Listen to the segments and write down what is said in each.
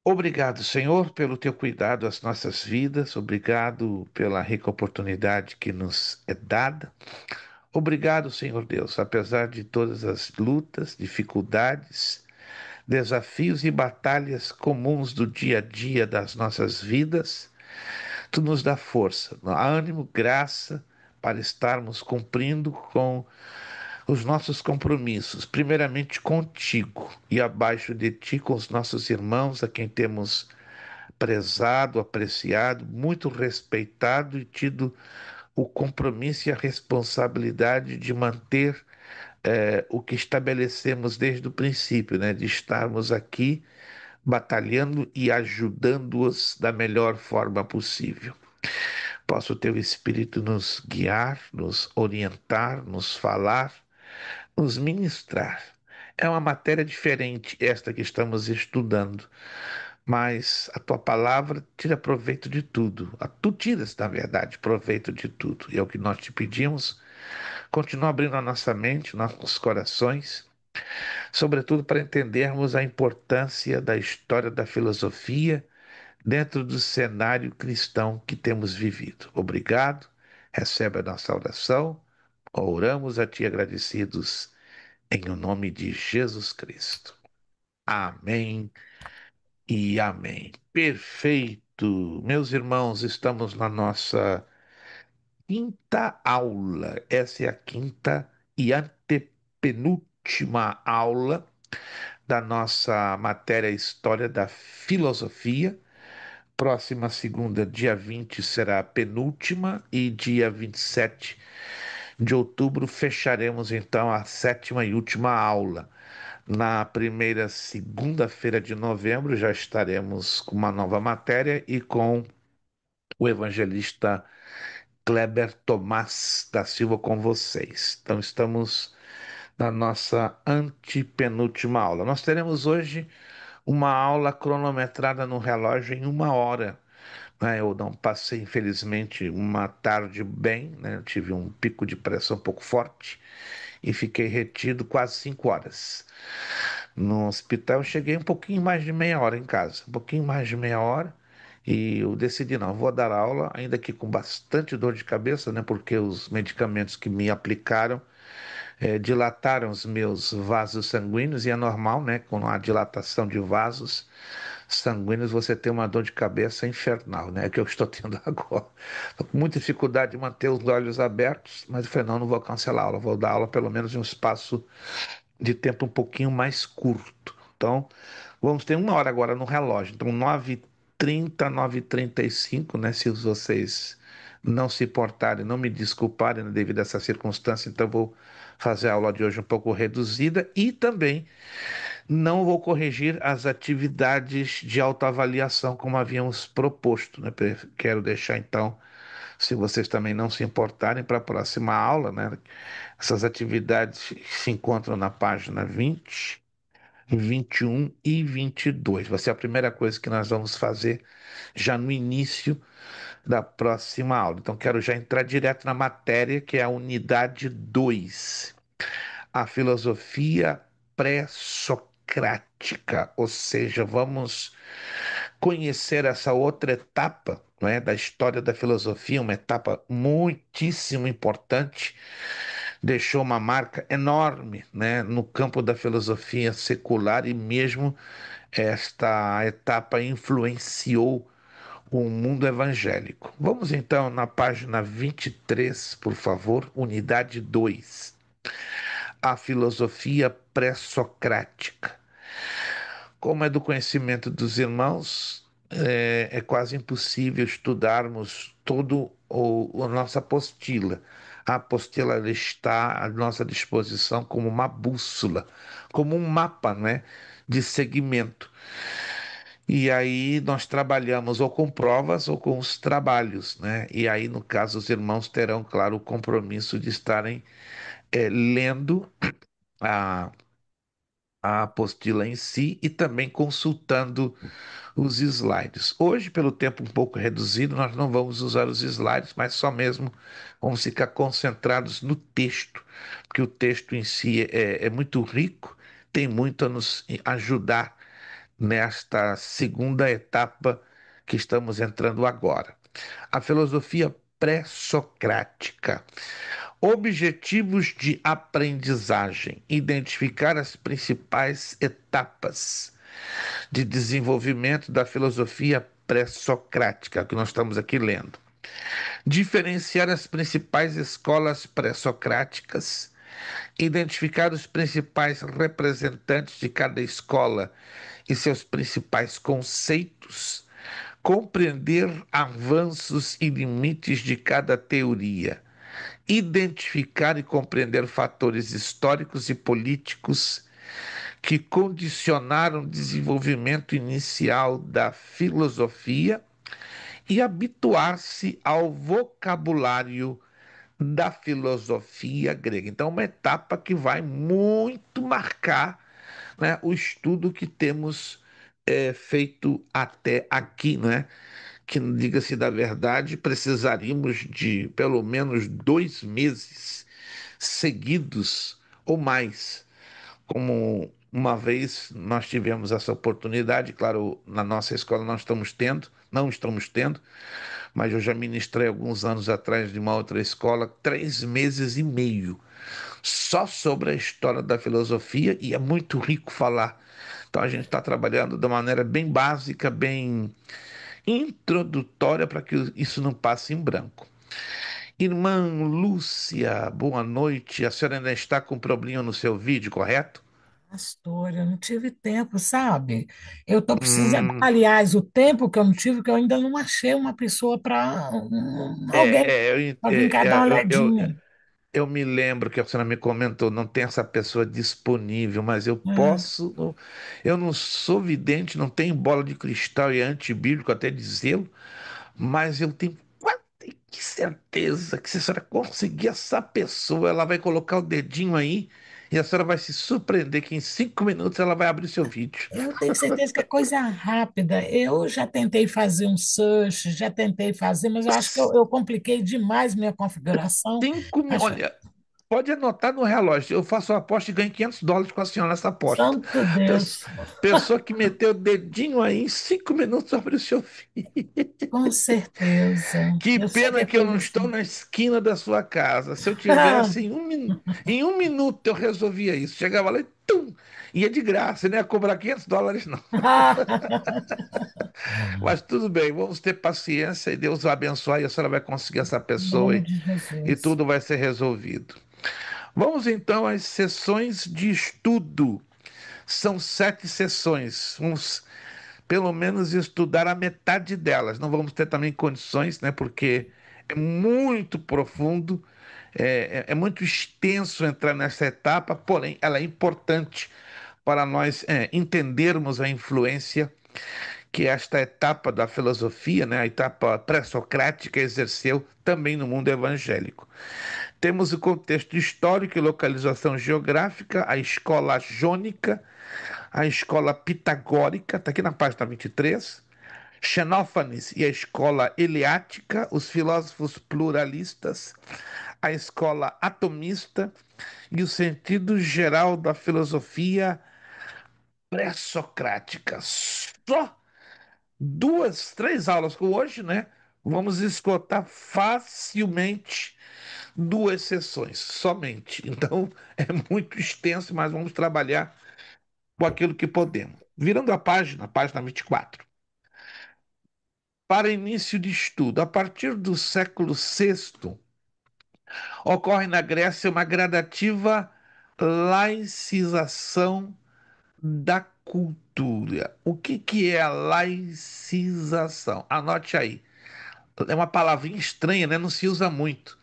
Obrigado, Senhor, pelo teu cuidado às nossas vidas. Obrigado pela rica oportunidade que nos é dada. Obrigado, Senhor Deus, apesar de todas as lutas, dificuldades, desafios e batalhas comuns do dia a dia das nossas vidas, tu nos dá força, ânimo, graça para estarmos cumprindo com os nossos compromissos, primeiramente contigo e abaixo de ti com os nossos irmãos a quem temos prezado, apreciado, muito respeitado e tido o compromisso e a responsabilidade de manter o que estabelecemos desde o princípio, né? De estarmos aqui batalhando e ajudando-os da melhor forma possível. Possa o teu Espírito nos guiar, nos orientar, nos falar, nos ministrar. É uma matéria diferente esta que estamos estudando, mas a tua palavra tira proveito de tudo. Tu tiras, na verdade, proveito de tudo. E é o que nós te pedimos. Continua abrindo a nossa mente, nossos corações, sobretudo para entendermos a importância da história da filosofia dentro do cenário cristão que temos vivido. Obrigado, recebe a nossa oração. Oramos a Ti agradecidos em o nome de Jesus Cristo. Amém e amém. Perfeito. Meus irmãos, estamos na nossa quinta aula. Essa é a quinta e antepenúltima aula da nossa matéria História da Filosofia. Próxima segunda, dia 20, será a penúltima e dia 27 de outubro fecharemos então a sétima e última aula. Na primeira segunda-feira de novembro já estaremos com uma nova matéria e com o evangelista Kleber Tomás da Silva com vocês. Então estamos na nossa antepenúltima aula. Nós teremos hoje uma aula cronometrada no relógio em 1 hora. Né? Eu não passei, infelizmente, uma tarde bem, né? Eu tive um pico de pressão um pouco forte e fiquei retido quase 5 horas. No hospital, eu cheguei um pouquinho mais de meia hora em casa, um pouquinho mais de meia hora, e eu decidi, não, vou dar aula, ainda que com bastante dor de cabeça, né, porque os medicamentos que me aplicaram dilataram os meus vasos sanguíneos, e é normal, né, com a dilatação de vasos sanguíneos, você tem uma dor de cabeça infernal, né, é que eu estou tendo agora. Estou com muita dificuldade de manter os olhos abertos, mas eu falei, não, não vou cancelar a aula, vou dar aula pelo menos em um espaço de tempo um pouquinho mais curto. Então, vamos ter 1 hora agora no relógio. Então, 9h30, 9h35, né? Se vocês não se importarem, não me desculparem né, devido a essa circunstância, então vou fazer a aula de hoje um pouco reduzida e também não vou corrigir as atividades de autoavaliação como havíamos proposto, né? Quero deixar então, se vocês também não se importarem, para a próxima aula, né? Essas atividades se encontram na página 20, 21 e 22. Vai ser a primeira coisa que nós vamos fazer já no início da próxima aula. Então, quero já entrar direto na matéria, que é a unidade 2, a filosofia pré-socrática, ou seja, vamos conhecer essa outra etapa, não é, da história da filosofia, uma etapa muitíssimo importante, deixou uma marca enorme, né, no campo da filosofia secular e mesmo esta etapa influenciou o mundo evangélico. Vamos então na página 23, por favor, unidade 2, a filosofia pré-socrática. Como é do conhecimento dos irmãos, é quase impossível estudarmos todo a nossa apostila. A apostila ela está à nossa disposição como uma bússola, como um mapa, né, de segmento. E aí nós trabalhamos ou com provas ou com os trabalhos, né? E aí, no caso, os irmãos terão, claro, o compromisso de estarem lendo a a apostila em si e também consultando os slides. Hoje, pelo tempo um pouco reduzido, nós não vamos usar os slides, mas só mesmo vamos ficar concentrados no texto, porque o texto em si é muito rico, tem muito a nos ajudar nesta segunda etapa que estamos entrando agora. A filosofia pré-socrática. Objetivos de aprendizagem. Identificar as principais etapas de desenvolvimento da filosofia pré-socrática, que nós estamos aqui lendo. Diferenciar as principais escolas pré-socráticas, identificar os principais representantes de cada escola e seus principais conceitos, compreender avanços e limites de cada teoria, identificar e compreender fatores históricos e políticos que condicionaram o desenvolvimento inicial da filosofia e habituar-se ao vocabulário da filosofia grega. Então, uma etapa que vai muito marcar, né, o estudo que temos feito até aqui, né? Que, diga-se da verdade, precisaríamos de pelo menos 2 meses seguidos ou mais. Como uma vez nós tivemos essa oportunidade, claro, na nossa escola não estamos tendo, mas eu já ministrei alguns anos atrás de uma outra escola, 3 meses e meio, só sobre a história da filosofia, e é muito rico falar. Então a gente está trabalhando de maneira bem básica, bem introdutória, para que isso não passe em branco. Irmã Lúcia, boa noite. A senhora ainda está com problema no seu vídeo, correto? Pastor, eu não tive tempo, sabe? Eu estou precisando. Hum, Aliás, o tempo que eu não tive, que eu ainda não achei uma pessoa para. Alguém para vir cá dar uma olhadinha. eu me lembro que a senhora me comentou, não tem essa pessoa disponível, mas eu É, posso. Eu não sou vidente, não tenho bola de cristal e é antibíblico até dizê-lo, mas eu tenho quase que certeza que se a senhora conseguir essa pessoa, ela vai colocar o dedinho aí e a senhora vai se surpreender que em 5 minutos ela vai abrir o seu vídeo. eu tenho certeza que é coisa rápida. Eu já tentei fazer um search, já tentei fazer, mas eu acho que eu compliquei demais minha configuração. Acho, Olha, pode anotar no relógio. Eu faço uma aposta e ganho US$ 500 com a senhora nessa aposta. santo Pes- Deus, Pessoa que meteu o dedinho aí em 5 minutos abre o seu filho. com certeza. Que Eu sei que pena é que eu não coisa estou assim. na esquina da sua casa. Se eu tivesse em um minuto eu resolvia isso. Chegava lá e tum! Ia de graça, não ia cobrar US$ 500, não. Mas tudo bem, vamos ter paciência e Deus vai abençoar e a senhora vai conseguir essa Em pessoa nome de e Jesus. tudo vai ser resolvido. Vamos então às sessões de estudo. São 7 sessões. Vamos pelo menos estudar a metade delas. Não vamos ter também condições, né? Porque é muito profundo, é muito extenso entrar nessa etapa, porém ela é importante para nós entendermos a influência que esta etapa da filosofia, né, a etapa pré-socrática, exerceu também no mundo evangélico. Temos o contexto histórico e localização geográfica, a escola jônica, a escola pitagórica, está aqui na página 23, Xenófanes e a escola eleática, os filósofos pluralistas, a escola atomista e o sentido geral da filosofia pré-socrática. Só 2, 3 aulas com hoje, né? Vamos esgotar facilmente 2 sessões, somente. Então, é muito extenso, mas vamos trabalhar com aquilo que podemos. Virando a página 24. Para início de estudo, a partir do século VI, ocorre na Grécia uma gradativa laicização da cultura. O que é a laicização? Anote aí. É uma palavrinha estranha, né? Não se usa muito.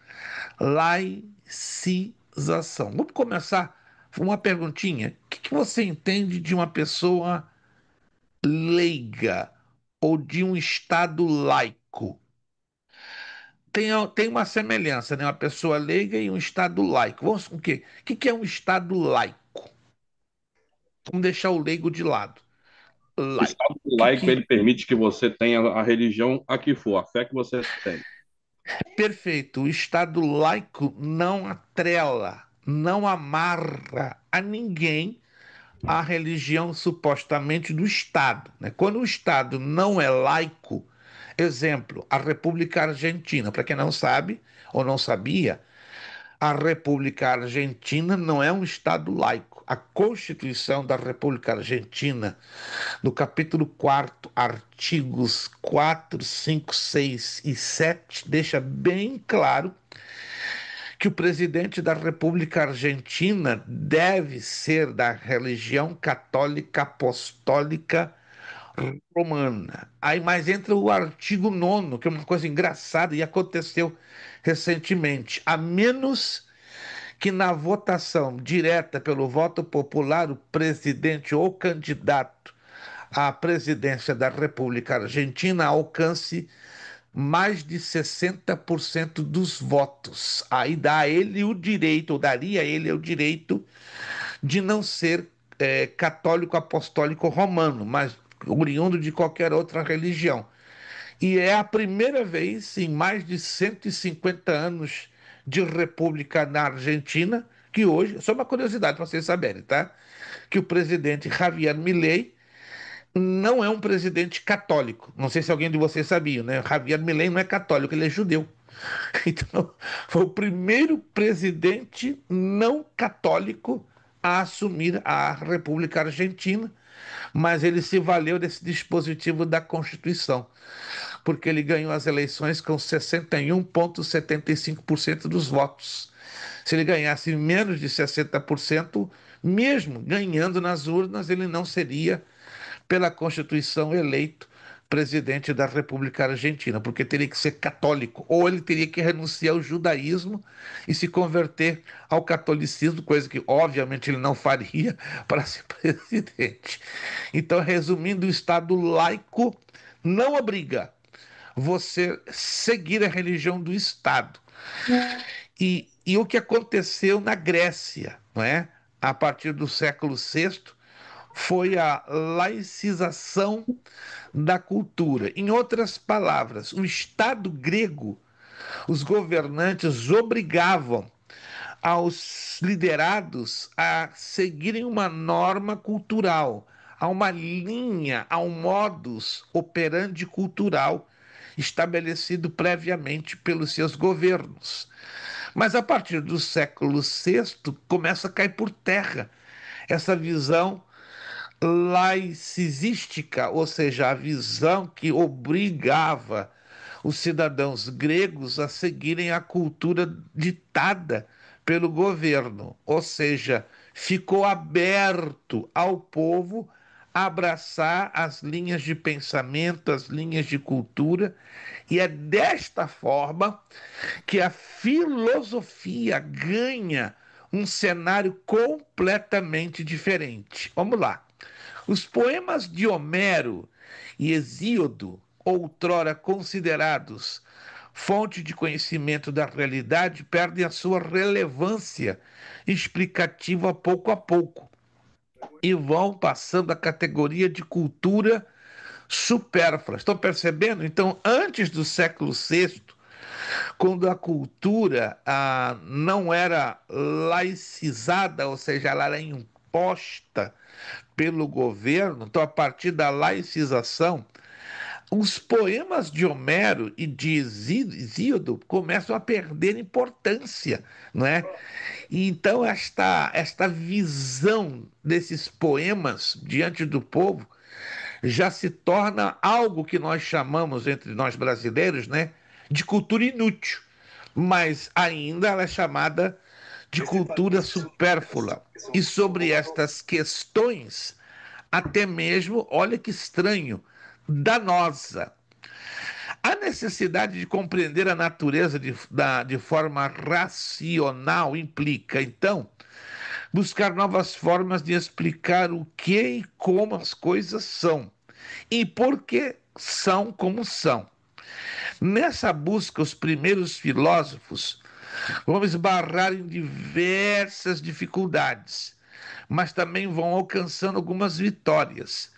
Laicização. Vamos começar uma perguntinha. O que você entende de uma pessoa leiga ou de um Estado laico? Tem uma semelhança, né? Uma pessoa leiga e um Estado laico. Vamos com o quê? O que é um Estado laico? Vamos deixar o leigo de lado. O Laico. Estado laico ele permite que você tenha a religião a que for, a fé que você tem. Perfeito. O Estado laico não atrela, não amarra a ninguém a religião supostamente do Estado, né? Quando o Estado não é laico, exemplo, a República Argentina, para quem não sabe ou não sabia, a República Argentina não é um Estado laico. A Constituição da República Argentina, no capítulo 4, artigos 4, 5, 6 e 7, deixa bem claro que o presidente da República Argentina deve ser da religião católica apostólica romana. Aí mais entra o artigo 9, que é uma coisa engraçada e aconteceu recentemente. A menos que na votação direta pelo voto popular o presidente ou candidato à presidência da República Argentina alcance mais de 60% dos votos. Aí dá a ele o direito, ou daria a ele o direito de não ser católico apostólico romano, mas oriundo de qualquer outra religião. E é a primeira vez em mais de 150 anos de república na Argentina que hoje, só uma curiosidade para vocês saberem, tá? Que o presidente Javier Milei não é um presidente católico. Não sei se alguém de vocês sabia, né? Javier Milei não é católico, ele é judeu. Então, foi o primeiro presidente não católico a assumir a República Argentina, mas ele se valeu desse dispositivo da Constituição, porque ele ganhou as eleições com 61,75% dos votos. Se ele ganhasse menos de 60%, mesmo ganhando nas urnas, ele não seria, pela Constituição, eleito presidente da República Argentina, porque teria que ser católico, ou ele teria que renunciar ao judaísmo e se converter ao catolicismo, coisa que obviamente ele não faria para ser presidente. Então, resumindo, o Estado laico não obriga você seguir a religião do Estado. E o que aconteceu na Grécia, não é? A partir do século VI, foi a laicização da cultura. Em outras palavras, o Estado grego, os governantes obrigavam aos liderados a seguirem uma norma cultural, a uma linha, a um modus operandi cultural estabelecido previamente pelos seus governos. Mas a partir do século VI começa a cair por terra essa visão laicística, ou seja, a visão que obrigava os cidadãos gregos a seguirem a cultura ditada pelo governo, ou seja, ficou aberto ao povo abraçar as linhas de pensamento, as linhas de cultura, e é desta forma que a filosofia ganha um cenário completamente diferente. Vamos lá. Os poemas de Homero e Hesíodo, outrora considerados fonte de conhecimento da realidade, perdem a sua relevância explicativa pouco a pouco e vão passando à categoria de cultura supérflua. Estão percebendo? Então, antes do século VI, quando a cultura não era laicizada, ou seja, ela era imposta pelo governo, então a partir da laicização, os poemas de Homero e de Hesíodo começam a perder importância, não é? E então esta visão desses poemas diante do povo já se torna algo que nós chamamos, entre nós brasileiros, né, de cultura inútil, mas ainda ela é chamada de cultura supérflua. E sobre estas questões, até mesmo, olha que estranho, danosa. A necessidade de compreender a natureza de forma racional implica, então, buscar novas formas de explicar o que e como as coisas são e por que são como são. Nessa busca, os primeiros filósofos vão esbarrar em diversas dificuldades, mas também vão alcançando algumas vitórias,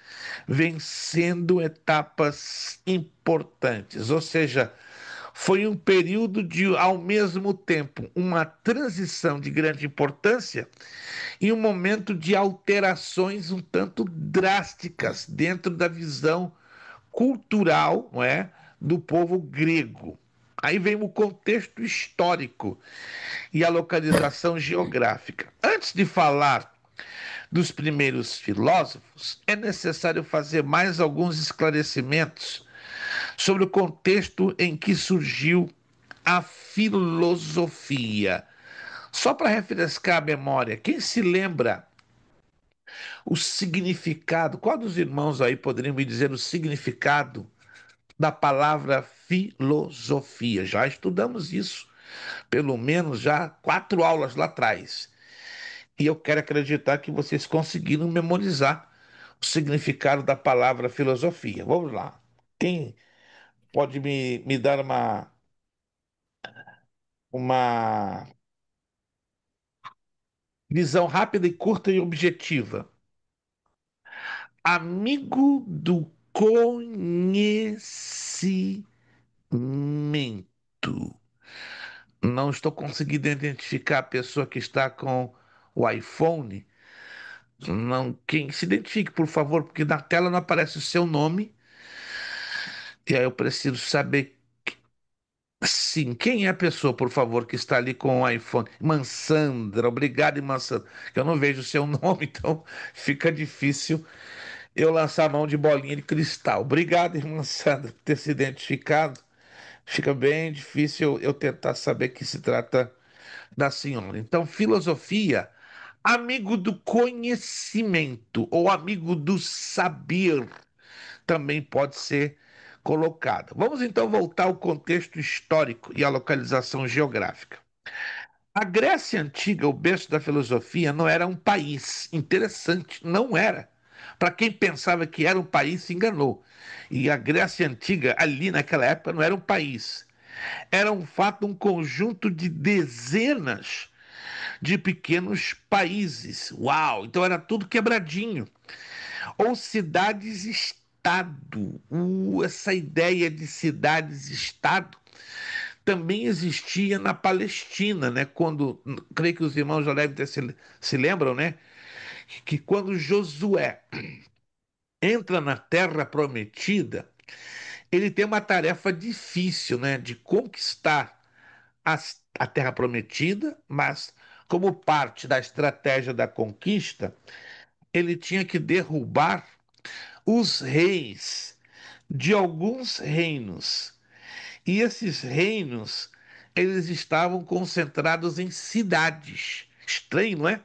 vencendo etapas importantes. Ou seja, Foi um período de, ao mesmo tempo, uma transição de grande importância e um momento de alterações um tanto drásticas dentro da visão cultural, não é, do povo grego. Aí vem o contexto histórico e a localização geográfica. Antes de falar dos primeiros filósofos, é necessário fazer mais alguns esclarecimentos sobre o contexto em que surgiu a filosofia. Só para refrescar a memória, quem se lembra o significado? Qual dos irmãos aí poderiam me dizer o significado da palavra filosofia? Já estudamos isso, pelo menos já 4 aulas lá atrás. E eu quero acreditar que vocês conseguiram memorizar o significado da palavra filosofia. Vamos lá. Quem pode me dar uma visão rápida e curta e objetiva? Amigo do conhecimento. Não estou conseguindo identificar a pessoa que está com o iPhone. Não, quem se identifique, por favor, porque na tela não aparece o seu nome. E aí eu preciso saber, sim, quem é a pessoa, por favor, que está ali com o iPhone? Mansandra, obrigado, Mansandra. Eu não vejo o seu nome, então fica difícil eu lançar a mão de bolinha de cristal. Obrigado, irmã Sandra, por ter se identificado. Fica bem difícil eu tentar saber que se trata da senhora. Então, filosofia, amigo do conhecimento ou amigo do saber, também pode ser colocado. Vamos então voltar ao contexto histórico e à localização geográfica. A Grécia Antiga, o berço da filosofia, não era um país. Interessante, não era. Para quem pensava que era um país, se enganou. E a Grécia Antiga, ali naquela época, não era um país. Era um fato, um conjunto de dezenas de pequenos países. Uau! Então era tudo quebradinho. Ou cidades-estado. Essa ideia de cidades-estado também existia na Palestina, né? Quando, creio que os irmãos já devem ter se lembram, né? Que quando Josué entra na Terra Prometida, ele tem uma tarefa difícil, né? De conquistar a Terra Prometida, mas como parte da estratégia da conquista, ele tinha que derrubar os reis de alguns reinos. E esses reinos, eles estavam concentrados em cidades. Estranho, não é?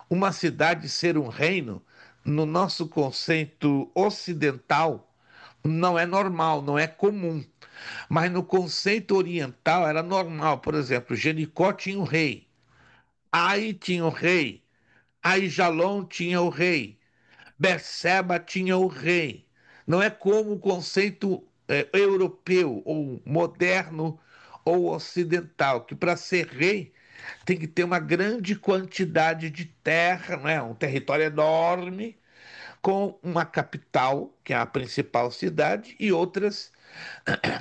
Uma cidade ser um reino, no nosso conceito ocidental, não é normal, não é comum. Mas no conceito oriental era normal. Por exemplo, Jericó tinha um rei, Ai tinha o rei, Aijalon tinha o rei, Berseba tinha o rei. Não é como o conceito europeu, ou moderno, ou ocidental, que para ser rei tem que ter uma grande quantidade de terra, não é? Um território enorme, com uma capital, que é a principal cidade, e outras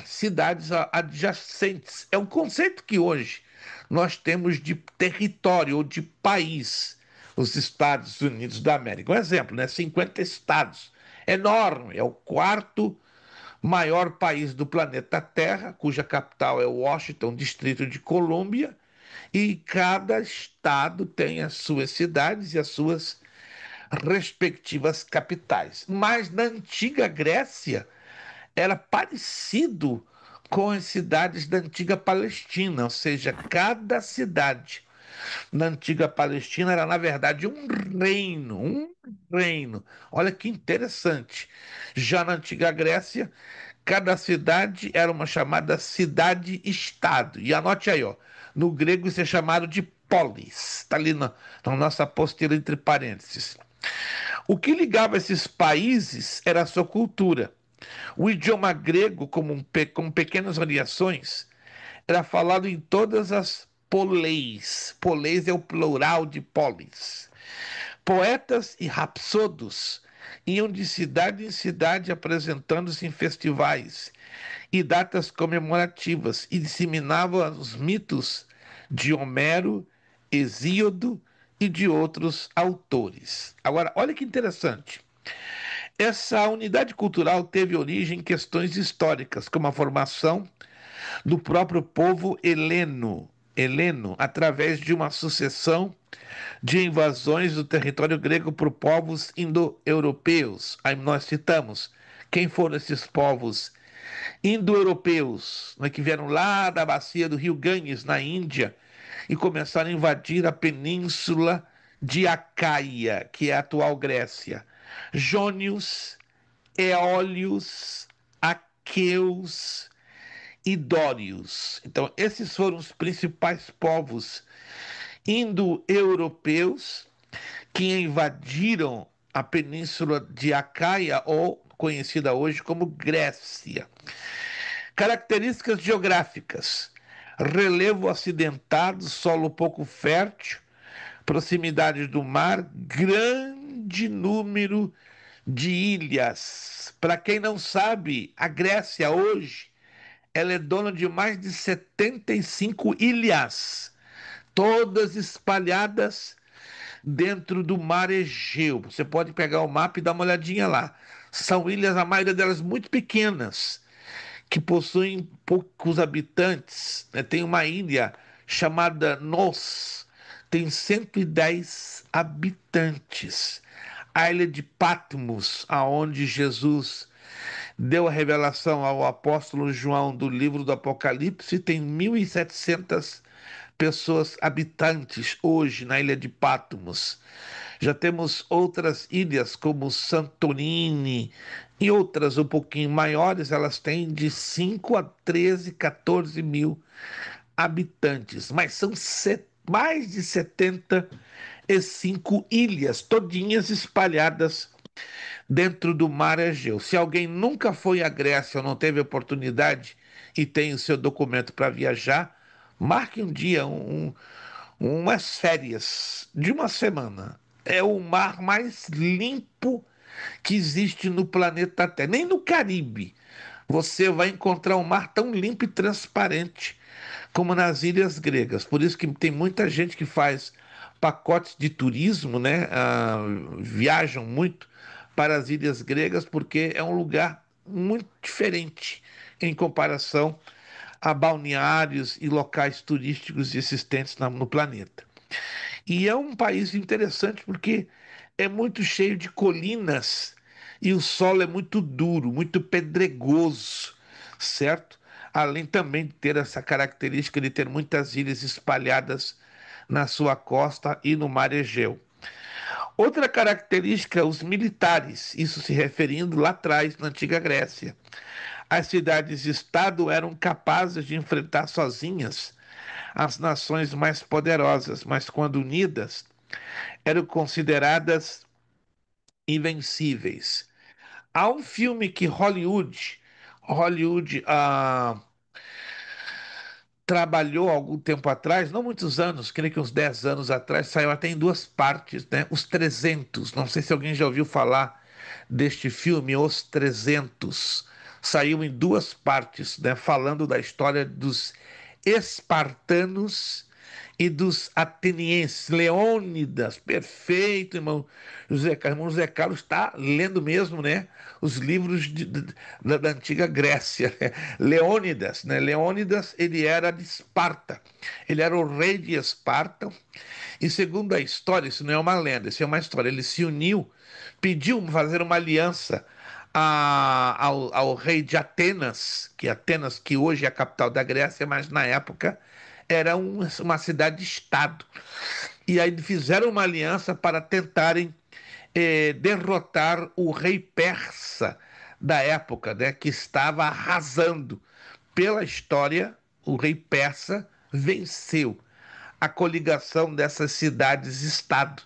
cidades adjacentes. É um conceito que hoje nós temos de território ou de país, os Estados Unidos da América. Um exemplo, né? 50 estados. Enorme, é o quarto maior país do planeta Terra, cuja capital é Washington, Distrito de Colômbia, e cada estado tem as suas cidades e as suas respectivas capitais. Mas na antiga Grécia, era parecido com as cidades da antiga Palestina, ou seja, cada cidade na antiga Palestina era, na verdade, um reino, um reino. Olha que interessante. Já na antiga Grécia, cada cidade era uma chamada cidade-estado. E anote aí, ó, no grego isso é chamado de polis. Está ali na nossa apostila entre parênteses. O que ligava esses países era a sua cultura. O idioma grego, com pequenas variações, era falado em todas as poleis. Poleis é o plural de polis. Poetas e rapsodos iam de cidade em cidade apresentando-se em festivais e datas comemorativas e disseminavam os mitos de Homero, Hesíodo e de outros autores. Agora, olha que interessante. Essa unidade cultural teve origem em questões históricas, como a formação do próprio povo heleno, através de uma sucessão de invasões do território grego por povos indo-europeus. Aí nós citamos quem foram esses povos indo-europeus, né, que vieram lá da bacia do rio Ganges, na Índia, e começaram a invadir a península de Acaia, que é a atual Grécia. Jônios, Eólios, Aqueus e Dórios. Então, esses foram os principais povos indo-europeus que invadiram a península de Acaia, ou conhecida hoje como Grécia. Características geográficas: relevo acidentado, solo pouco fértil, proximidade do mar, grande número de ilhas. Para quem não sabe, a Grécia hoje ela é dona de mais de 75 ilhas, todas espalhadas dentro do mar Egeu. Você pode pegar o mapa e dar uma olhadinha lá. São ilhas, a maioria delas muito pequenas, que possuem poucos habitantes, né? Tem uma ilha chamada Nos, tem 110 habitantes. A ilha de Patmos, aonde Jesus deu a revelação ao apóstolo João do livro do Apocalipse, tem 1.700 pessoas habitantes hoje na ilha de Patmos. Já temos outras ilhas como Santorini e outras um pouquinho maiores, elas têm de 5 a 13, 14 mil habitantes, mas são mais de 75 ilhas, todinhas espalhadas dentro do mar Egeu. Se alguém nunca foi à Grécia ou não teve oportunidade e tem o seu documento para viajar, marque um dia, umas férias de uma semana. É o mar mais limpo que existe no planeta Terra. Nem no Caribe você vai encontrar um mar tão limpo e transparente como nas ilhas gregas. Por isso que tem muita gente que faz pacotes de turismo, né? Viajam muito para as ilhas gregas porque é um lugar muito diferente em comparação a balneários e locais turísticos existentes no planeta. E é um país interessante porque é muito cheio de colinas e o solo é muito duro, muito pedregoso, certo? Além também de ter essa característica de ter muitas ilhas espalhadas na sua costa e no mar Egeu. Outra característica, os militares, isso se referindo lá atrás, na antiga Grécia. As cidades-estado eram capazes de enfrentar sozinhas as nações mais poderosas, mas quando unidas, eram consideradas invencíveis. Há um filme que Hollywood trabalhou há algum tempo atrás, não muitos anos, creio que uns 10 anos atrás, saiu até em duas partes, né? Os 300. Não sei se alguém já ouviu falar deste filme, Os 300. Saiu em duas partes, né? Falando da história dos espartanos e dos atenienses. Leônidas, perfeito, irmão José Carlos. Irmão José Carlos está lendo mesmo, né? Os livros da antiga Grécia. Né? Leônidas, né? Leônidas, ele era de Esparta. Ele era o rei de Esparta. E segundo a história, isso não é uma lenda, isso é uma história. Ele se uniu, pediu fazer uma aliança ao rei de Atenas, que hoje é a capital da Grécia, mas na época era uma cidade-estado. E aí fizeram uma aliança para tentarem derrotar o rei persa da época, né, que estava arrasando. Pela história, o rei persa venceu a coligação dessas cidades-estado,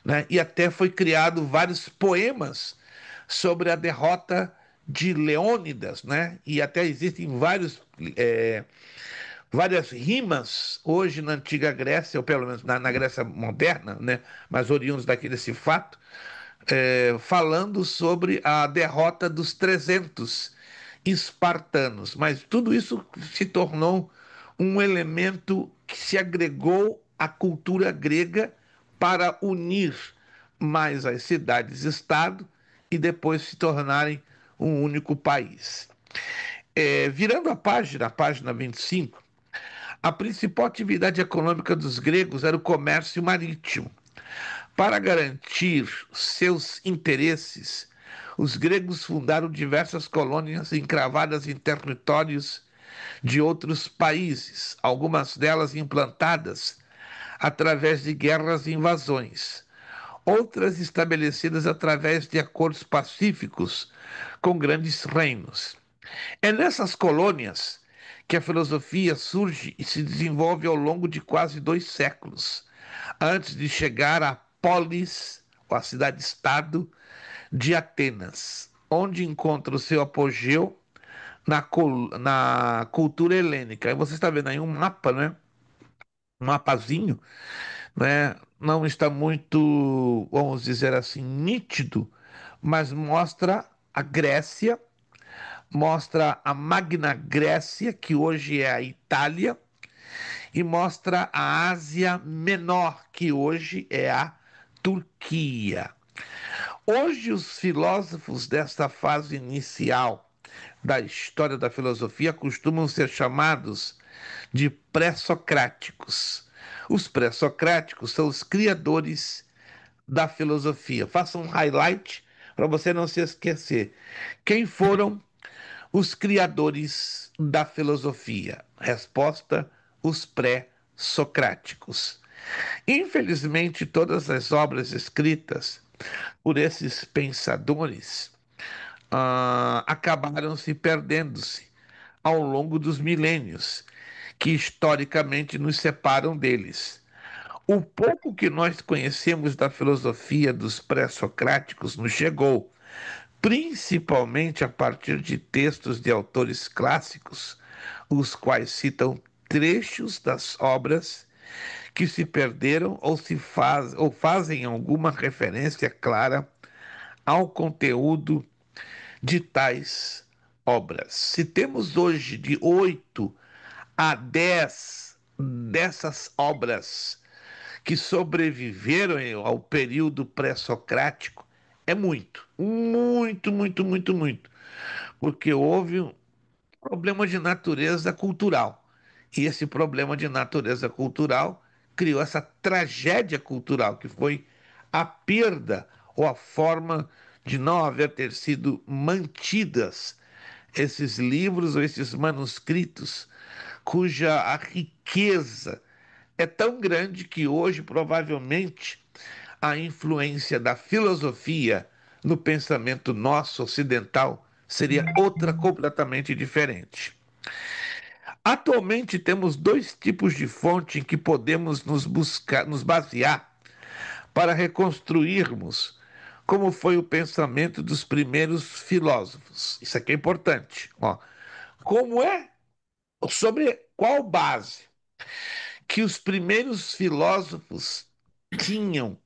né? E até foi criado vários poemas sobre a derrota de Leônidas, né? E até existem várias rimas hoje na antiga Grécia, ou pelo menos na Grécia moderna, né? Mas oriundos desse fato, falando sobre a derrota dos 300 espartanos. Mas tudo isso se tornou um elemento que se agregou à cultura grega para unir mais as cidades-estado e depois se tornarem um único país. Virando a página 25, a principal atividade econômica dos gregos era o comércio marítimo. Para garantir seus interesses, os gregos fundaram diversas colônias encravadas em territórios de outros países, algumas delas implantadas através de guerras e invasões, outras estabelecidas através de acordos pacíficos com grandes reinos. É nessas colônias que a filosofia surge e se desenvolve ao longo de quase 2 séculos, antes de chegar à polis, ou a cidade-estado de Atenas, onde encontra o seu apogeu na cultura helênica. Aí você está vendo aí um mapa, né? Um mapazinho, né? Não está muito, vamos dizer assim, nítido, mas mostra a Grécia, mostra a Magna Grécia, que hoje é a Itália, e mostra a Ásia Menor, que hoje é a Turquia. Hoje, os filósofos desta fase inicial da história da filosofia costumam ser chamados de pré-socráticos. Os pré-socráticos são os criadores da filosofia. Faça um highlight para você não se esquecer. Quem foram os criadores da filosofia? Resposta: os pré-socráticos. Infelizmente, todas as obras escritas por esses pensadores acabaram se perdendo-se ao longo dos milênios, que historicamente nos separam deles. O pouco que nós conhecemos da filosofia dos pré-socráticos nos chegou, principalmente a partir de textos de autores clássicos, os quais citam trechos das obras que se perderam ou fazem alguma referência clara ao conteúdo de tais obras. Se temos hoje de 8 a 10 dessas obras que sobreviveram ao período pré-socrático, é muito, muito, muito, muito, muito, porque houve um problema de natureza cultural. E esse problema de natureza cultural criou essa tragédia cultural, que foi a perda ou a forma de não haver ter sido mantidas esses livros ou esses manuscritos, cuja a riqueza é tão grande que hoje, provavelmente, a influência da filosofia no pensamento nosso ocidental seria outra completamente diferente. Atualmente temos dois tipos de fonte em que podemos nos basear para reconstruirmos como foi o pensamento dos primeiros filósofos. Isso aqui é importante. Ó, como é, sobre qual base que os primeiros filósofos tinham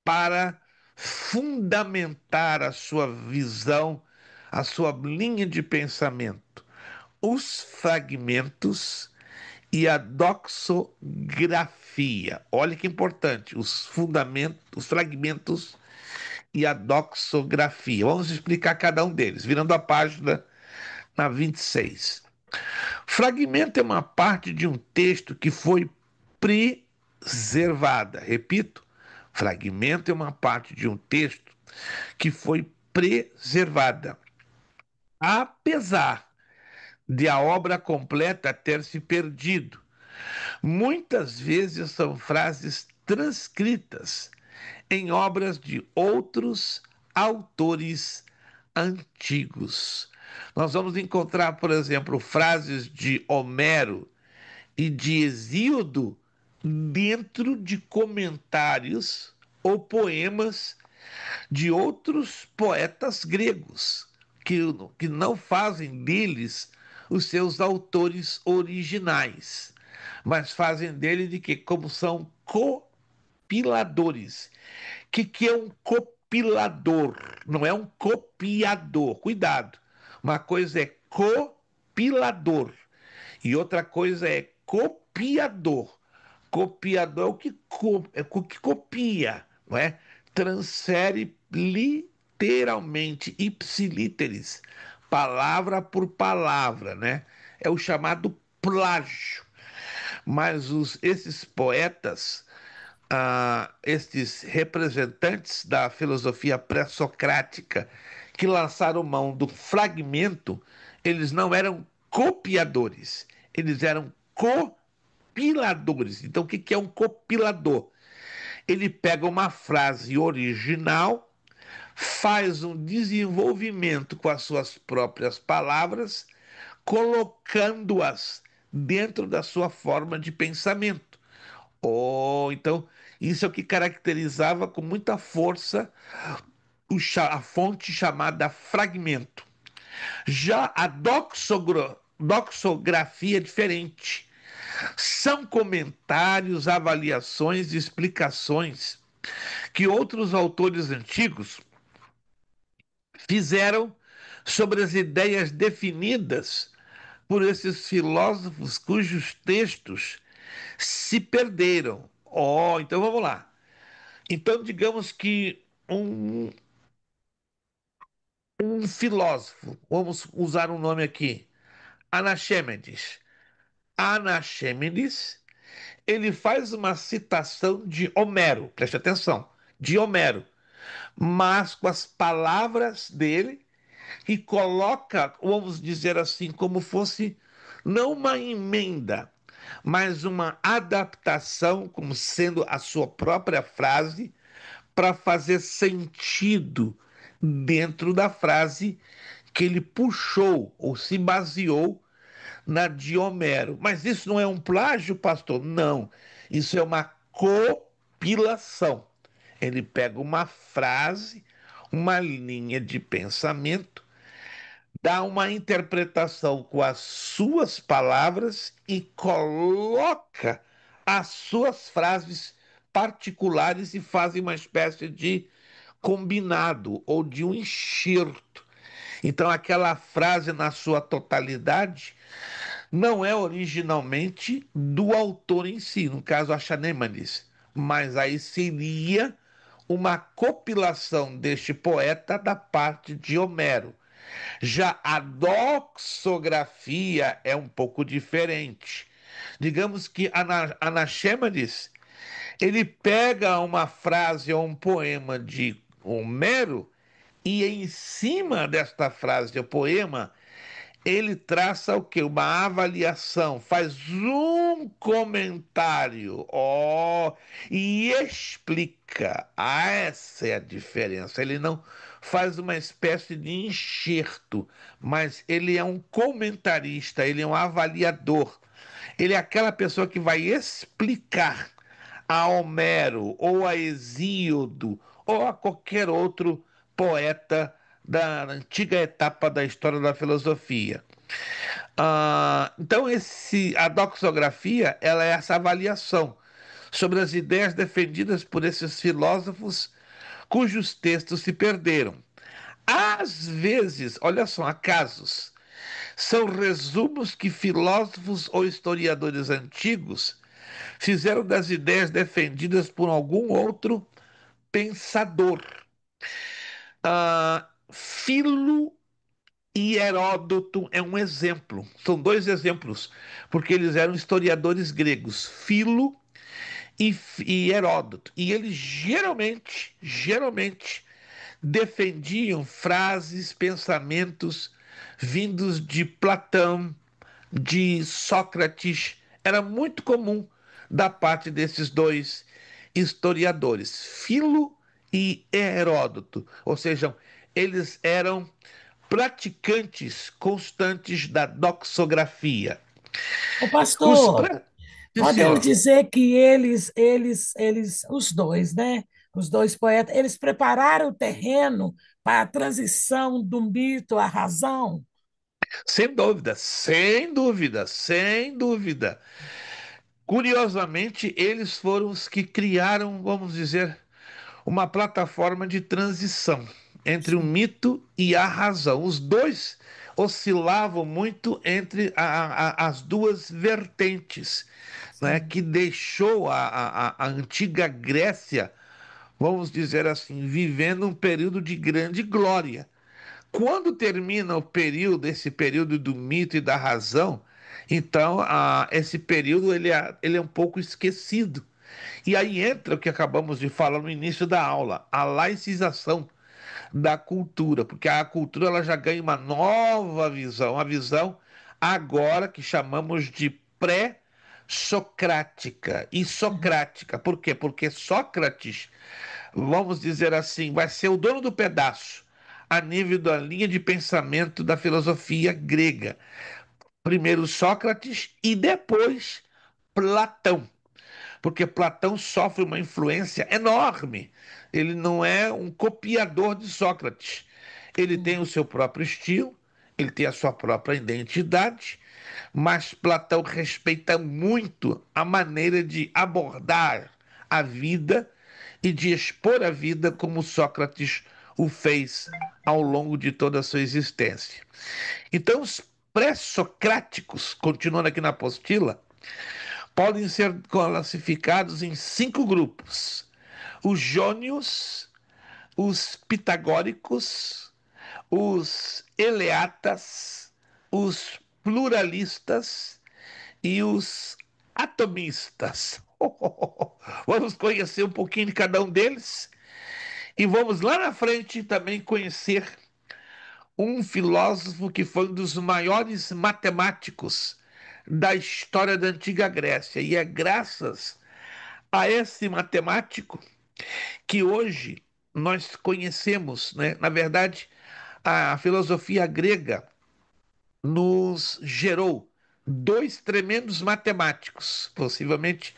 para fundamentar a sua visão, a sua linha de pensamento? Os fragmentos e a doxografia. Olha que importante, os fundamentos, os fragmentos e a doxografia. Vamos explicar cada um deles, virando a página na 26. Fragmento é uma parte de um texto que foi preservada. Repito, fragmento é uma parte de um texto que foi preservada, apesar de a obra completa ter se perdido. Muitas vezes são frases transcritas em obras de outros autores antigos. Nós vamos encontrar, por exemplo, frases de Homero e de Hesíodo dentro de comentários ou poemas de outros poetas gregos, que, que não fazem deles os seus autores originais, mas fazem dele de que como são compiladores. O que é um compilador, não é um copiador. Cuidado. Uma coisa é compilador e outra coisa é copiador. Copiador é o que copia, não é? Transfere literalmente, ipsilíteres, palavra por palavra, né? É o chamado plágio. Mas esses poetas, estes representantes da filosofia pré-socrática que lançaram mão do fragmento, eles não eram copiadores, eles eram compiladores. Então, o que é um compilador? Ele pega uma frase original, faz um desenvolvimento com as suas próprias palavras, colocando-as dentro da sua forma de pensamento. Então, isso é o que caracterizava com muita força a fonte chamada fragmento. Já a doxografia é diferente. São comentários, avaliações e explicações que outros autores antigos fizeram sobre as ideias definidas por esses filósofos cujos textos se perderam. Então vamos lá. Então, digamos que um filósofo, vamos usar um nome aqui, Anaxêmenes. Anaxêmenes, ele faz uma citação de Homero, preste atenção, de Homero, mas com as palavras dele e coloca, vamos dizer assim, como fosse não uma emenda, mas uma adaptação, como sendo a sua própria frase, para fazer sentido dentro da frase que ele puxou ou se baseou na de Homero. Mas isso não é um plágio, pastor? Não. Isso é uma compilação. Ele pega uma frase, uma linha de pensamento, dá uma interpretação com as suas palavras e coloca as suas frases particulares e faz uma espécie de combinado ou de um enxerto. Então, aquela frase na sua totalidade não é originalmente do autor em si, no caso Achaêmenes, mas aí seria uma compilação deste poeta da parte de Homero. Já a doxografia é um pouco diferente. Digamos que Anaxêmenes, ele pega uma frase ou um poema de Homero e em cima desta frase ou poema ele traça o quê? Uma avaliação, faz um comentário, e explica. Essa é a diferença. Ele não faz uma espécie de enxerto, mas ele é um comentarista, ele é um avaliador. Ele é aquela pessoa que vai explicar a Homero, ou a Hesíodo, ou a qualquer outro poeta da antiga etapa da história da filosofia. Então, a doxografia ela é essa avaliação sobre as ideias defendidas por esses filósofos cujos textos se perderam. Às vezes, olha só, há casos, são resumos que filósofos ou historiadores antigos fizeram das ideias defendidas por algum outro pensador. Filo e Heródoto é um exemplo. São dois exemplos, porque eles eram historiadores gregos, Filo e Heródoto. E eles geralmente defendiam frases, pensamentos vindos de Platão, de Sócrates. Era muito comum da parte desses dois historiadores, Filo e Heródoto. Ou seja, eles eram praticantes constantes da doxografia. O Os pastor, pra... Sim, podemos senhor. dizer que os dois, né? Os dois poetas, eles prepararam o terreno para a transição do mito à razão. Sem dúvida, sem dúvida, sem dúvida. Curiosamente, eles foram os que criaram, vamos dizer, uma plataforma de transição entre o Sim, mito e a razão. Os dois oscilavam muito entre as duas vertentes, né, sim. que deixou a antiga Grécia, vamos dizer assim, vivendo um período de grande glória. Quando termina esse período do mito e da razão, então esse período ele é um pouco esquecido. E aí entra o que acabamos de falar no início da aula, a laicização da cultura, porque a cultura ela já ganha uma nova visão, a visão agora que chamamos de pré-socrática e Uhum. socrática. Por quê? Porque Sócrates, vamos dizer assim, vai ser o dono do pedaço a nível da linha de pensamento da filosofia grega. Primeiro Sócrates e depois Platão, porque Platão sofre uma influência enorme. Ele não é um copiador de Sócrates. Ele tem Sim. o seu próprio estilo, ele tem a sua própria identidade, mas Platão respeita muito a maneira de abordar a vida e de expor a vida como Sócrates o fez ao longo de toda a sua existência. Então, os pré-socráticos, continuando aqui na apostila, podem ser classificados em 5 grupos: os jônios, os pitagóricos, os eleatas, os pluralistas e os atomistas. Vamos conhecer um pouquinho de cada um deles e vamos lá na frente também conhecer um filósofo que foi um dos maiores matemáticos da história da antiga Grécia. E é graças a esse matemático que hoje nós conhecemos, né? Na verdade, a filosofia grega nos gerou dois tremendos matemáticos. Possivelmente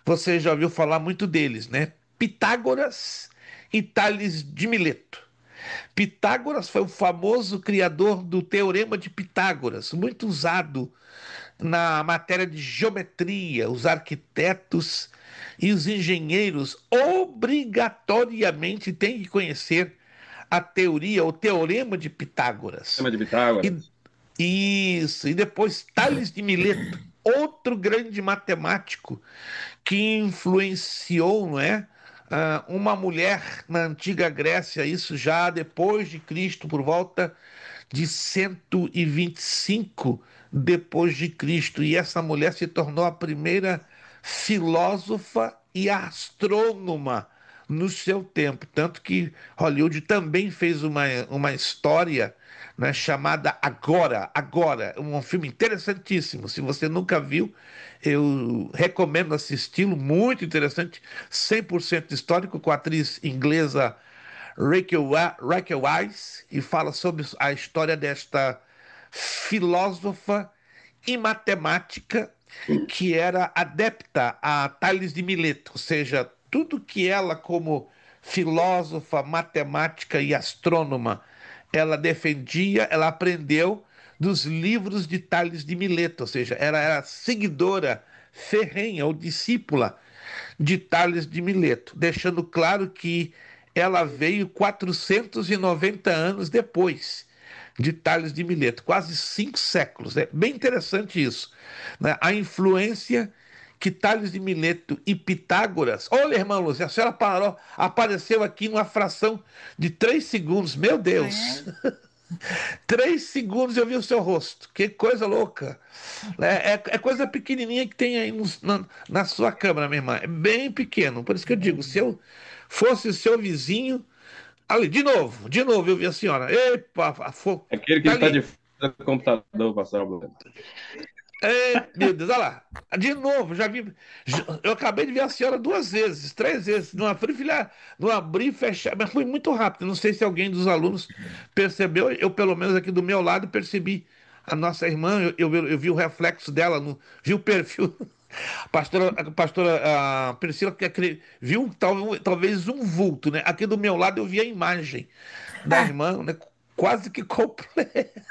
você já ouviu falar muito deles, né? Pitágoras e Tales de Mileto. Pitágoras foi o famoso criador do Teorema de Pitágoras, muito usado na matéria de geometria. Os arquitetos e os engenheiros obrigatoriamente têm que conhecer a teoria, o Teorema de Pitágoras. Tema de E Pitágoras. isso, e depois Tales de Mileto, outro grande matemático que influenciou, não é? Uma mulher na antiga Grécia, isso já depois de Cristo, por volta de 125 depois de Cristo. E essa mulher se tornou a primeira filósofa e astrônoma no seu tempo. Tanto que Hollywood também fez uma história, né, chamada Agora, Agora, um filme interessantíssimo. Se você nunca viu, eu recomendo assisti-lo, muito interessante, 100% histórico, com a atriz inglesa Rachel Weisz, e fala sobre a história desta filósofa e matemática que era adepta a Tales de Mileto, ou seja, tudo que ela, como filósofa, matemática e astrônoma, ela defendia, ela aprendeu dos livros de Tales de Mileto, ou seja, ela era seguidora ferrenha ou discípula de Tales de Mileto, deixando claro que ela veio 490 anos depois de Tales de Mileto, quase 5 séculos. É bem interessante isso, né? A influência que Tales de Mileto e Pitágoras. Olha, irmã Lúcia, a senhora parou, apareceu aqui numa fração de 3 segundos. Meu Ah, Deus! é? 3 segundos eu vi o seu rosto. Que coisa louca! É coisa pequenininha que tem aí na sua câmera, minha irmã. É bem pequeno. Por isso que eu digo, se eu fosse seu vizinho. Ali, de novo, eu vi a senhora. Epa, Aquele que tá está de ali. frente do computador, pastor Bruno. Meu Deus, olha lá. De novo, já vi. Eu acabei de ver a senhora 2 vezes, 3 vezes. Não abri, filha, não abri e fechar. Mas foi muito rápido. Não sei se alguém dos alunos percebeu. Eu, pelo menos aqui do meu lado, percebi a nossa irmã. Eu vi o reflexo dela, vi o perfil. A pastora Priscila viu talvez um vulto, né? Aqui do meu lado eu vi a imagem da Ah, irmã, né? Quase que completa.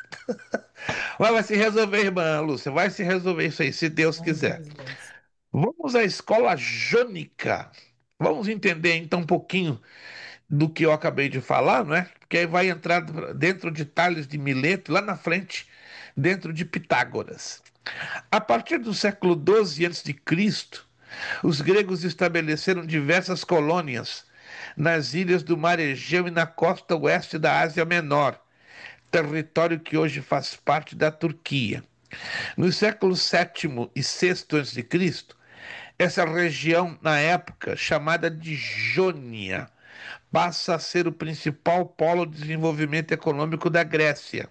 Mas vai se resolver, irmã Lúcia. Vai se resolver isso aí, se Deus com quiser. Jesus. Vamos à escola jônica. Vamos entender então um pouquinho do que eu acabei de falar, não é? Porque aí vai entrar dentro de Tales de Mileto, lá na frente, dentro de Pitágoras. A partir do século XII a.C., os gregos estabeleceram diversas colônias nas ilhas do Mar Egeu e na costa oeste da Ásia Menor, território que hoje faz parte da Turquia. Nos séculos sétimo e sexto a.C., essa região, na época chamada de Jônia, passa a ser o principal polo de desenvolvimento econômico da Grécia,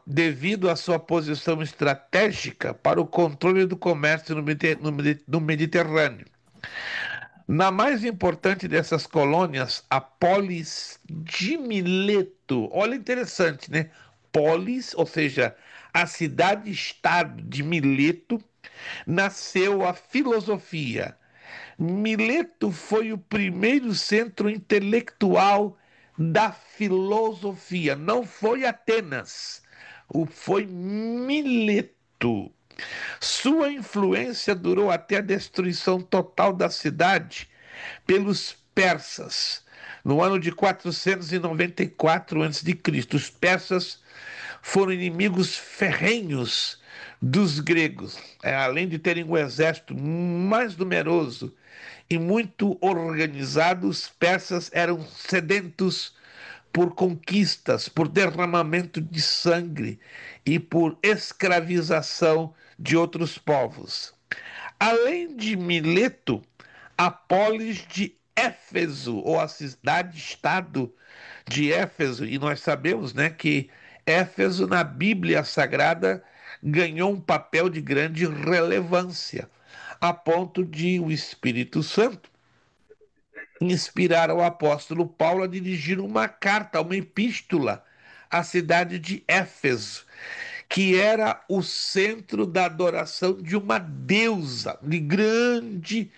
devido à sua posição estratégica para o controle do comércio no Mediterrâneo. Na mais importante dessas colônias, a Polis de Mileto. Olha, interessante, né? Polis, ou seja, a cidade-estado de Mileto, nasceu a filosofia. Mileto foi o primeiro centro intelectual da filosofia. Não foi Atenas, foi Mileto. Sua influência durou até a destruição total da cidade pelos persas, no ano de 494 a.C. Os persas foram inimigos ferrenhos dos gregos, além de terem um exército mais numeroso e muito organizado, os persas eram sedentos por conquistas, por derramamento de sangue e por escravização de outros povos. Além de Mileto, a polis de Éfeso, ou a cidade-estado de Éfeso, e nós sabemos, né, que Éfeso na Bíblia Sagrada ganhou um papel de grande relevância, a ponto de o Espírito Santo inspirar o apóstolo Paulo a dirigir uma carta, uma epístola à cidade de Éfeso, que era o centro da adoração de uma deusa de grande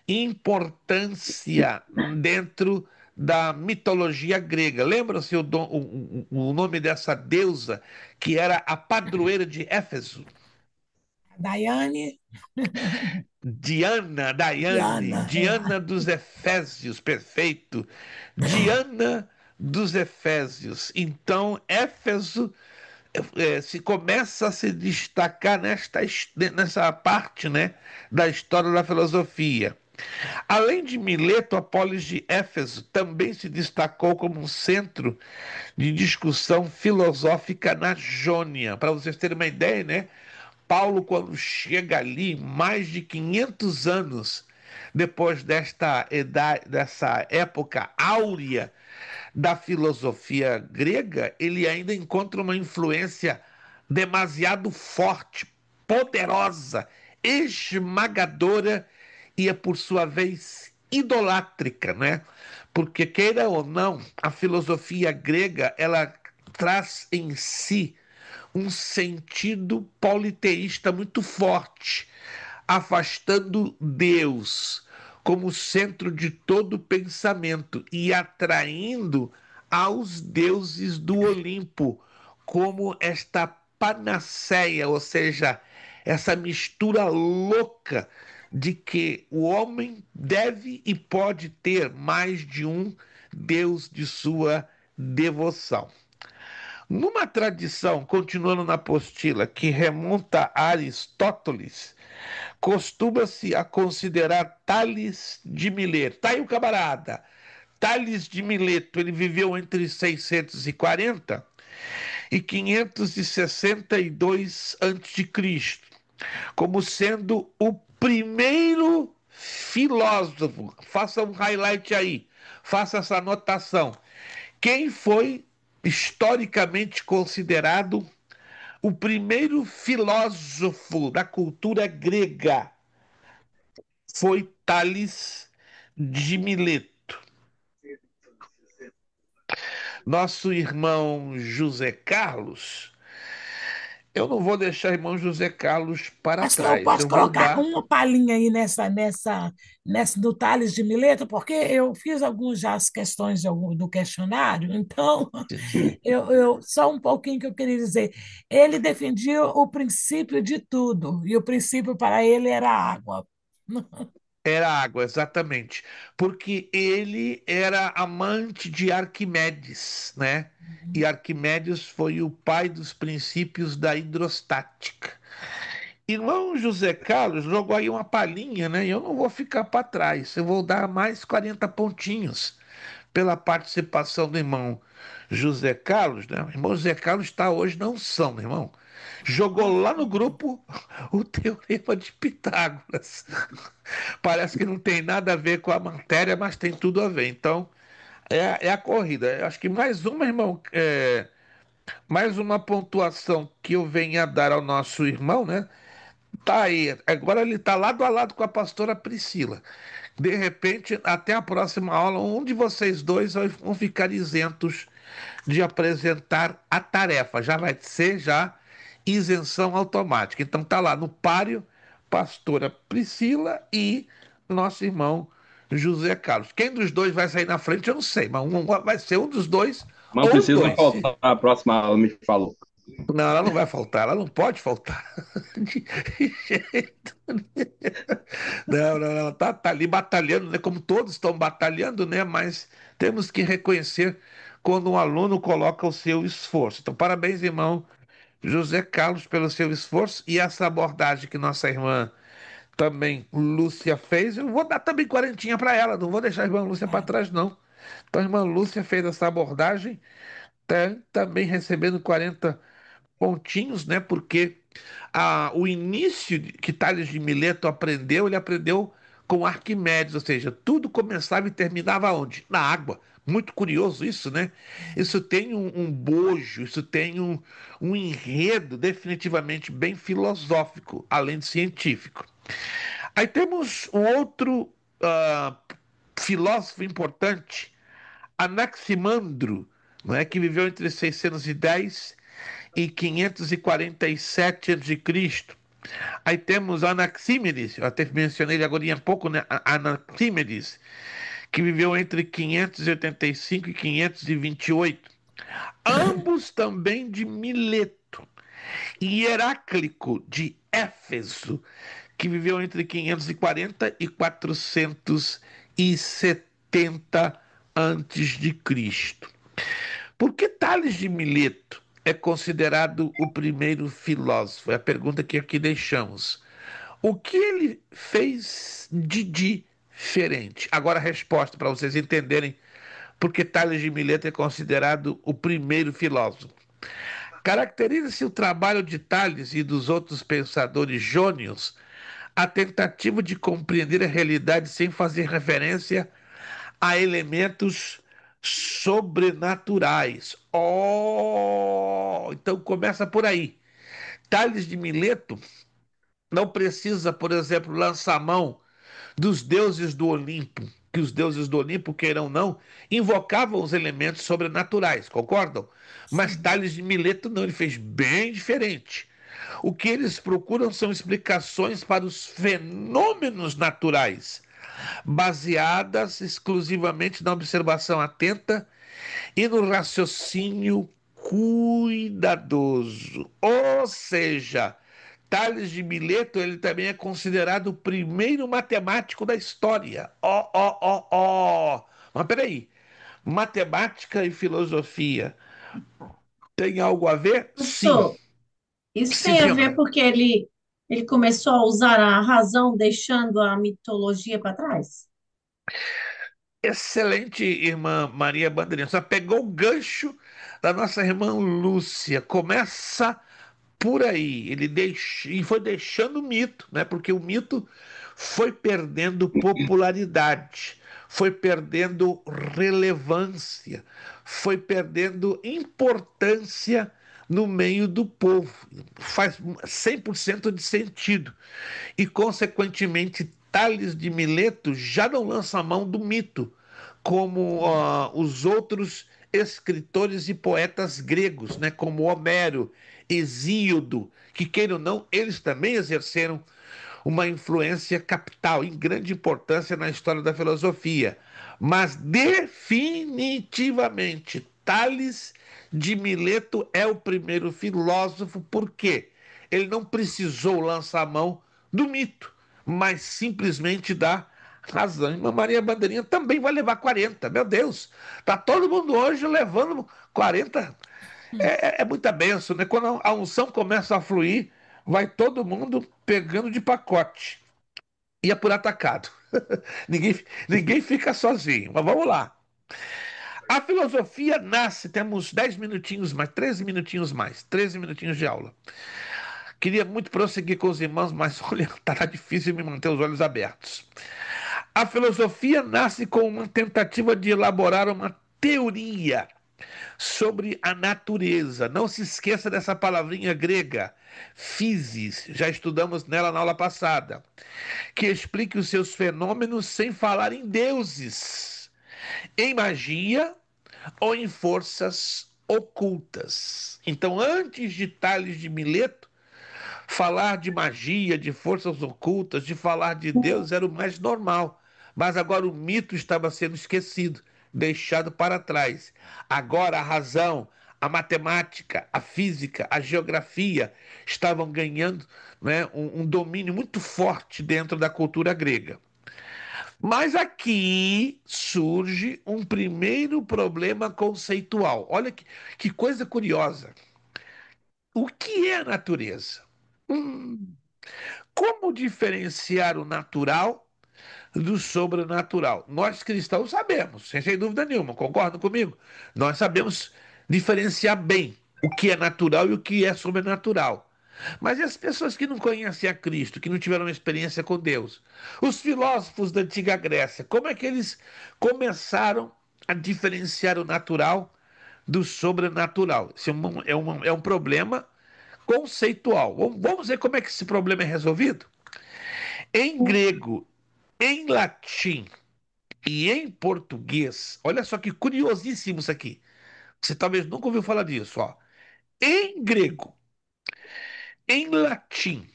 importância dentro da mitologia grega. Lembra-se o nome dessa deusa, que era a padroeira de Éfeso? Daiane, Diana, Daiane, Diana, Diana dos Efésios, perfeito. Diana dos Efésios. Então, Éfeso se começa a se destacar nessa parte, né, da história da filosofia. Além de Mileto, a polis de Éfeso também se destacou como um centro de discussão filosófica na Jônia. Para vocês terem uma ideia, né? Paulo, quando chega ali, mais de 500 anos depois dessa época áurea da filosofia grega, ele ainda encontra uma influência demasiado forte, poderosa, esmagadora e é, por sua vez, idolátrica, né? Porque, queira ou não, a filosofia grega, ela traz em si um sentido politeísta muito forte, afastando Deus como centro de todo pensamento e atraindo aos deuses do Olimpo como esta panaceia, ou seja, essa mistura louca de que o homem deve e pode ter mais de um Deus de sua devoção. Numa tradição, continuando na apostila, que remonta a Aristóteles, costuma-se a considerar Tales de Mileto. Tá aí o camarada. Tales de Mileto, ele viveu entre 640 e 562 a.C., como sendo o primeiro filósofo. Faça um highlight aí, faça essa anotação. Quem foi historicamente considerado o primeiro filósofo da cultura grega? Foi Tales de Mileto. Nosso irmão José Carlos, eu não vou deixar o irmão José Carlos para acho que eu trás. posso Eu vou colocar dar. uma palhinha aí nessa do Tales de Mileto, porque eu fiz algumas já as questões do questionário, então só um pouquinho que eu queria dizer. Ele defendia o princípio de tudo, e o princípio para ele era a água. Era água, exatamente. Porque ele era amante de Arquimedes, né? E Arquimedes foi o pai dos princípios da hidrostática. Irmão José Carlos jogou aí uma palhinha, né? E eu não vou ficar para trás. Eu vou dar mais 40 pontinhos pela participação do irmão José Carlos, né? O irmão José Carlos está hoje na unção, meu irmão. Jogou lá no grupo o Teorema de Pitágoras. Parece que não tem nada a ver com a matéria, mas tem tudo a ver. Então, é a corrida. Eu acho que mais uma, irmão, mais uma pontuação que eu venho a dar ao nosso irmão, né? Tá aí. Agora ele tá lado a lado com a pastora Priscila. De repente, até a próxima aula, um de vocês dois vão ficar isentos de apresentar a tarefa. Já vai ser já isenção automática. Então tá lá no páreo, pastora Priscila e nosso irmão José Carlos. Quem dos dois vai sair na frente, eu não sei, mas vai ser um dos dois Não ou os precisa dois. faltar a próxima aula, me falou. Não, ela não vai faltar, ela não pode faltar. De jeito nenhum. Não, não, ela tá ali batalhando, né? Como todos estão batalhando, né? Mas temos que reconhecer quando um aluno coloca o seu esforço. Então, parabéns, irmão José Carlos, pelo seu esforço e essa abordagem que nossa irmã também, Lúcia, fez. Eu vou dar também quarentinha para ela, não vou deixar a irmã Lúcia para trás, não. Então, a irmã Lúcia fez essa abordagem, também recebendo 40 pontinhos, né? Porque o início que Tales de Mileto aprendeu, ele aprendeu com Arquimedes, ou seja, tudo começava e terminava onde? Na água. Muito curioso isso, né? Isso tem um bojo, isso tem um enredo definitivamente bem filosófico, além de científico. Aí temos um outro filósofo importante, Anaximandro, não é, que viveu entre 610 e 547 a.C. Aí temos Anaxímenes, eu até mencionei ele agora há pouco, né? Anaxímenes, que viveu entre 585 e 528. Ambos também de Mileto. E Heráclito, de Éfeso, que viveu entre 540 e 470 antes de Cristo. Por que Tales de Mileto é considerado o primeiro filósofo? É a pergunta que aqui deixamos. O que ele fez de diferente? Agora a resposta para vocês entenderem por que Tales de Mileto é considerado o primeiro filósofo. Caracteriza-se o trabalho de Tales e dos outros pensadores jônios a tentativa de compreender a realidade sem fazer referência a elementos sobrenaturais. Oh, então começa por aí. Tales de Mileto não precisa, por exemplo, lançar mão dos deuses do Olimpo, que os deuses do Olimpo, queiram ou não, invocavam os elementos sobrenaturais, concordam? Mas Sim. Tales de Mileto não, ele fez bem diferente. O que eles procuram são explicações para os fenômenos naturais, baseadas exclusivamente na observação atenta e no raciocínio cuidadoso. Ou seja, Tales de Mileto, ele também é considerado o primeiro matemático da história. Ó, ó, ó, ó. Mas peraí, matemática e filosofia tem algo a ver? Sim. Professor, isso Sim, tem a ver senhora. porque ele começou a usar a razão, deixando a mitologia para trás? Excelente, irmã Maria Bandeirinha. Só pegou o gancho da nossa irmã Lúcia. Começa por aí. E foi deixando o mito, né? Porque o mito foi perdendo popularidade, foi perdendo relevância, foi perdendo importância no meio do povo. Faz 100% de sentido. E, consequentemente, Tales de Mileto já não lança a mão do mito, como os outros escritores e poetas gregos, né, como Homero, Hesíodo, que queiram ou não, eles também exerceram uma influência capital, em grande importância na história da filosofia. Mas definitivamente, Tales de Mileto é o primeiro filósofo, porque ele não precisou lançar a mão do mito, mas simplesmente da Razão. Irmã Maria Bandeirinha também vai levar 40. Meu Deus, tá todo mundo hoje levando 40. É muita benção, né? Quando a unção começa a fluir, vai todo mundo pegando de pacote. E é por atacado. Ninguém fica sozinho. Mas vamos lá. A filosofia nasce, temos 10 minutinhos mais, 13 minutinhos mais, 13 minutinhos de aula. Queria muito prosseguir com os irmãos, mas olha, tá difícil me manter os olhos abertos. A filosofia nasce com uma tentativa de elaborar uma teoria sobre a natureza. Não se esqueça dessa palavrinha grega, physis, já estudamos nela na aula passada, que explique os seus fenômenos sem falar em deuses, em magia ou em forças ocultas. Então, antes de Tales de Mileto, falar de magia, de forças ocultas, de falar de Deus era o mais normal. Mas agora o mito estava sendo esquecido, deixado para trás. Agora a razão, a matemática, a física, a geografia estavam ganhando, né, um domínio muito forte dentro da cultura grega. Mas aqui surge um primeiro problema conceitual. Olha que coisa curiosa. O que é a natureza? Hum, Como diferenciar o natural do sobrenatural? Nós cristãos sabemos, sem dúvida nenhuma, concordam comigo? Nós sabemos diferenciar bem o que é natural e o que é sobrenatural. Mas e as pessoas que não conhecem a Cristo, que não tiveram uma experiência com Deus? Os filósofos da antiga Grécia, como é que eles começaram a diferenciar o natural do sobrenatural? Isso é um problema conceitual. Vamos ver como é que esse problema é resolvido? Em grego, em latim e em português, olha só que curiosíssimo isso aqui. Você talvez nunca ouviu falar disso, ó. Em grego, em latim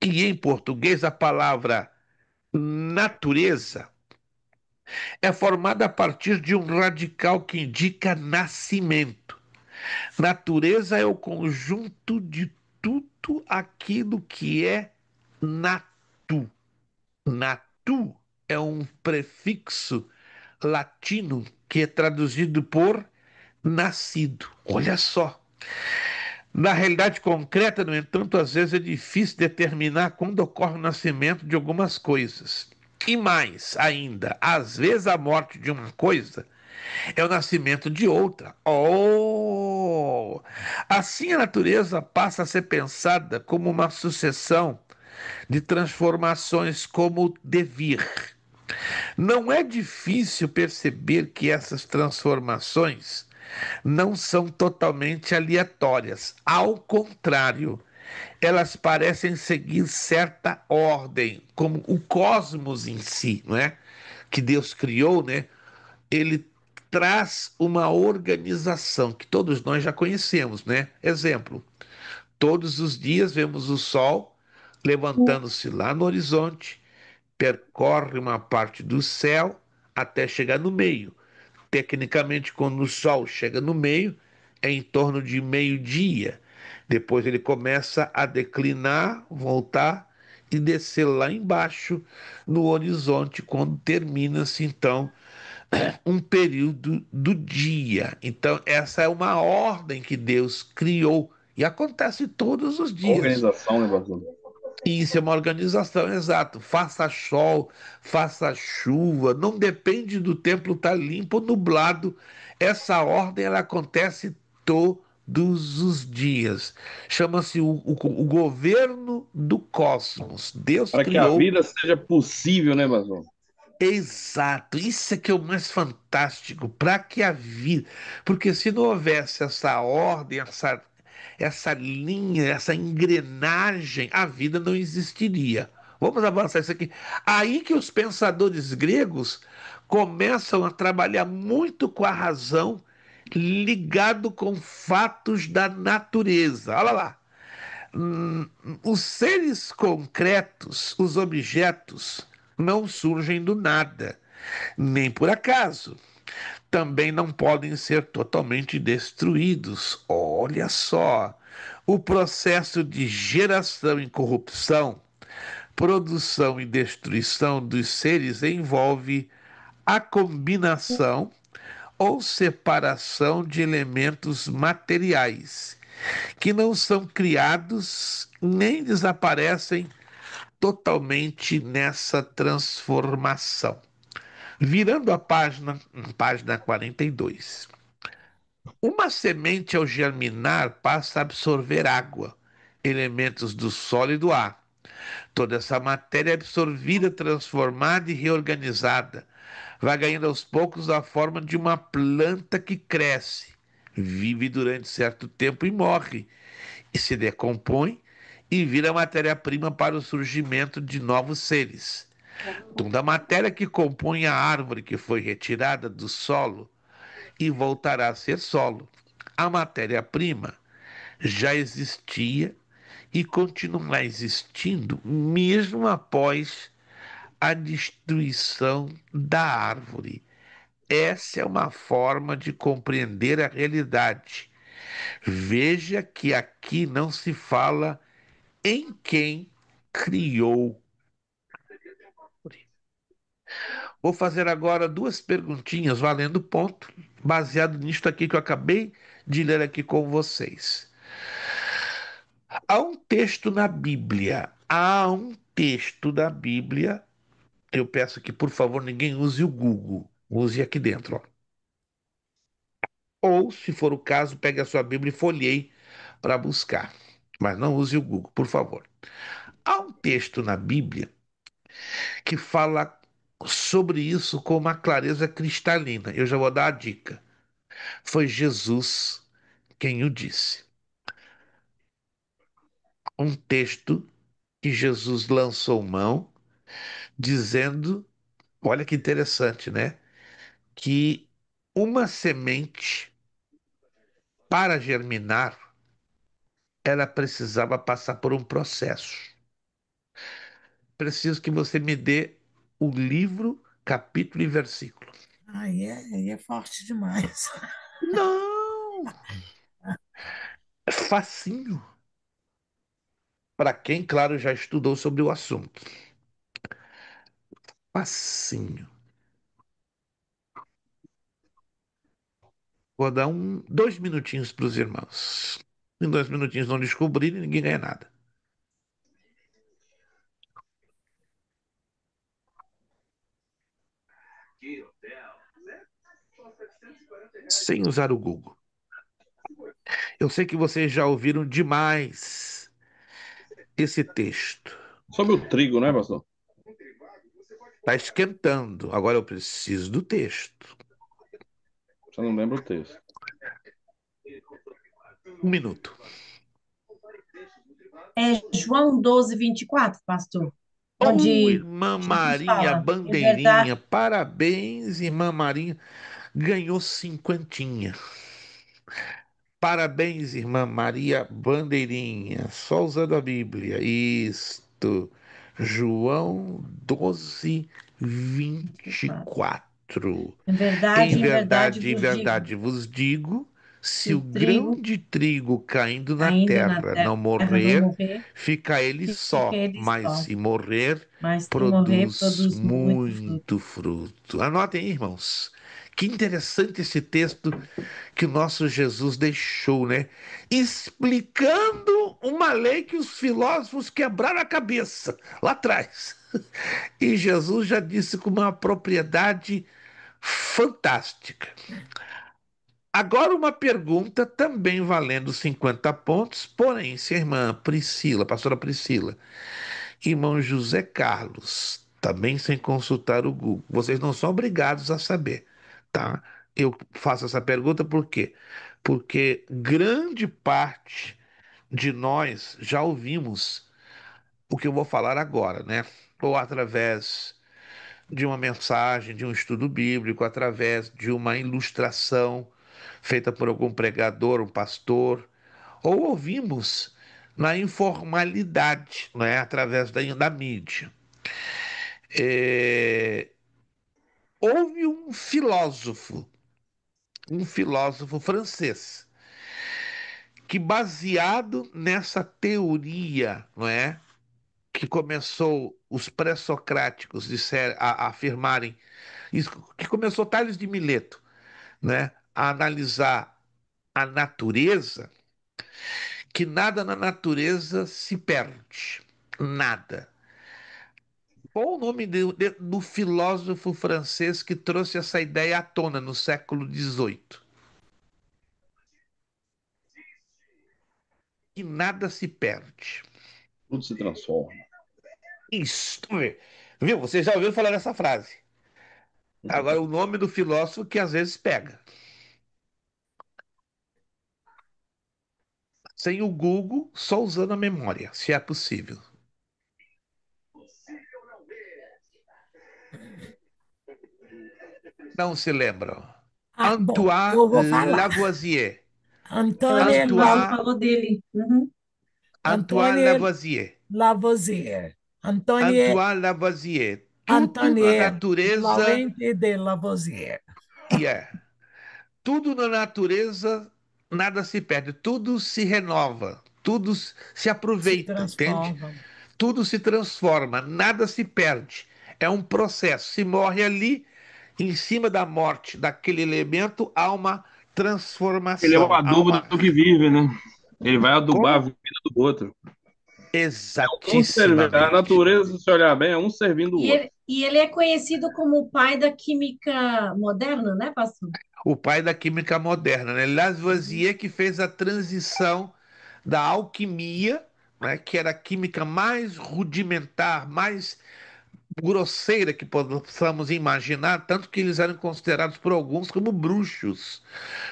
e em português, a palavra natureza é formada a partir de um radical que indica nascimento. Natureza é o conjunto de tudo aquilo que é natu. Natu é um prefixo latino que é traduzido por nascido. Olha só. Na realidade concreta, no entanto, às vezes é difícil determinar quando ocorre o nascimento de algumas coisas. E mais ainda, às vezes a morte de uma coisa é o nascimento de outra. Oh! Assim a natureza passa a ser pensada como uma sucessão de transformações como devir. Não é difícil perceber que essas transformações não são totalmente aleatórias. Ao contrário, elas parecem seguir certa ordem, como o cosmos em si, não é? Que Deus criou, né? Ele traz uma organização que todos nós já conhecemos, né? Exemplo, todos os dias vemos o sol levantando-se lá no horizonte, percorre uma parte do céu até chegar no meio. Tecnicamente, quando o Sol chega no meio, é em torno de meio-dia. Depois ele começa a declinar, voltar e descer lá embaixo no horizonte, quando termina-se então um período do dia. Então, essa é uma ordem que Deus criou e acontece todos os dias. Organização, né, pastor? Isso é uma organização, exato. Faça sol, faça chuva, não depende do tempo estar limpo ou nublado. Essa ordem ela acontece todos os dias. Chama-se o governo do cosmos. Deus Para que a criou. vida seja possível, né, pastor? Exato, isso é que é o mais fantástico, para que a vida. Porque se não houvesse essa ordem, essa linha, essa engrenagem, a vida não existiria. Vamos avançar isso aqui. Aí que os pensadores gregos começam a trabalhar muito com a razão, ligado com fatos da natureza. Olha lá. Os seres concretos, os objetos, não surgem do nada, nem por acaso. Também não podem ser totalmente destruídos. Olha só, o processo de geração e corrupção produção e destruição dos seres envolve a combinação ou separação de elementos materiais que não são criados nem desaparecem totalmente nessa transformação. Virando a página, página 42. Uma semente, ao germinar, passa a absorver água, elementos do solo e do ar. Toda essa matéria é absorvida, transformada e reorganizada. Vai ganhando aos poucos a forma de uma planta que cresce, vive durante certo tempo e morre, e se decompõe e vira matéria-prima para o surgimento de novos seres. Toda a matéria que compõe a árvore que foi retirada do solo e voltará a ser solo. A matéria-prima já existia e continuará existindo mesmo após a destruição da árvore. Essa é uma forma de compreender a realidade. Veja que aqui não se fala em quem criou. Vou fazer agora duas perguntinhas valendo ponto, baseado nisto aqui que eu acabei de ler aqui com vocês. Há um texto na Bíblia, eu peço que, por favor, ninguém use o Google, use aqui dentro, ó. Ou, se for o caso, pegue a sua Bíblia e folheie para buscar. Mas não use o Google, por favor. Há um texto na Bíblia que fala sobre isso com uma clareza cristalina. Eu já vou dar a dica. Foi Jesus quem o disse. Um texto que Jesus lançou mão, dizendo, olha que interessante, né? Que uma semente, para germinar, ela precisava passar por um processo. Preciso que você me dê o livro, capítulo e versículo. Aí é forte demais. Não! É facinho. Para quem, claro, já estudou sobre o assunto. Facinho. Vou dar 2 minutinhos para os irmãos. Em 2 minutinhos não descobrirem, ninguém ganha nada. Sem usar o Google. Eu sei que vocês já ouviram demais esse texto. Sobre o trigo, né, pastor? Está esquentando. Agora eu preciso do texto. Você não lembra o texto. 1 minuto. É João 12:24, pastor, Oh, onde irmã Jesus Marinha fala, em verdade, Bandeirinha, parabéns, irmã Marinha, ganhou cinquentinha. Parabéns, irmã Maria Bandeirinha, só usando a Bíblia. Isto, João 12, vinte e 24. quatro. Em Em verdade verdade, vos digo vos digo, que se o o grão trigo de trigo caindo na caindo na terra não terra não morrer, morrer, fica ele fica só, ele mas só, se morrer, mas se morrer, produz produz muito fruto. muito fruto. Anotem aí, irmãos. Que interessante esse texto que o nosso Jesus deixou, né? Explicando uma lei que os filósofos quebraram a cabeça lá atrás. E Jesus já disse com uma propriedade fantástica. Agora uma pergunta também valendo 50 pontos, porém, se a irmã Priscila, pastora Priscila, irmão José Carlos, também sem consultar o Google, vocês não são obrigados a saber, tá? Eu faço essa pergunta por quê? Porque grande parte de nós já ouvimos o que eu vou falar agora, né? Ou através de uma mensagem, de um estudo bíblico, através de uma ilustração feita por algum pregador, um pastor, ou ouvimos na informalidade, né? Através da mídia. É, houve um filósofo francês, que baseado nessa teoria, não é? que começou os pré-socráticos a afirmarem isso, que começou Tales de Mileto, né, a analisar a natureza, que nada na natureza se perde, nada. Qual o nome do filósofo francês que trouxe essa ideia à tona no século XVIII? Que nada se perde. Tudo se transforma. Isso, viu? Você já ouviu falar dessa frase? Agora, o nome do filósofo que às vezes pega. Sem o Google, só usando a memória, se é possível. Não se lembram. Ah, bom, Antoine eu vou falar. Lavoisier. Eu acho que você Antônio Antoine, falou dele. Uhum. Antoine Antônio Lavoisier. Lavoisier. Antônio Antoine Lavoisier. Tudo na Antônio natureza, Laurent de Lavoisier. e é, tudo na natureza, nada se perde, tudo se renova, tudo se Se aproveita, entende? transformam. Tudo se transforma, nada se perde. É um processo. Se morre ali, em cima da morte daquele elemento, há uma Ele é o transformação. Há adubo uma. do que vive, né? Ele vai adubar a Como? vida do outro. Um serve... A Exatissimamente. natureza, se olhar bem, é um servindo o outro. E ele é conhecido como o pai da química moderna, né, pastor? O pai da química moderna, né? Uhum. Lavoisier que fez a transição da alquimia, né, que era a química mais rudimentar, mais grosseira que possamos imaginar, tanto que eles eram considerados por alguns como bruxos.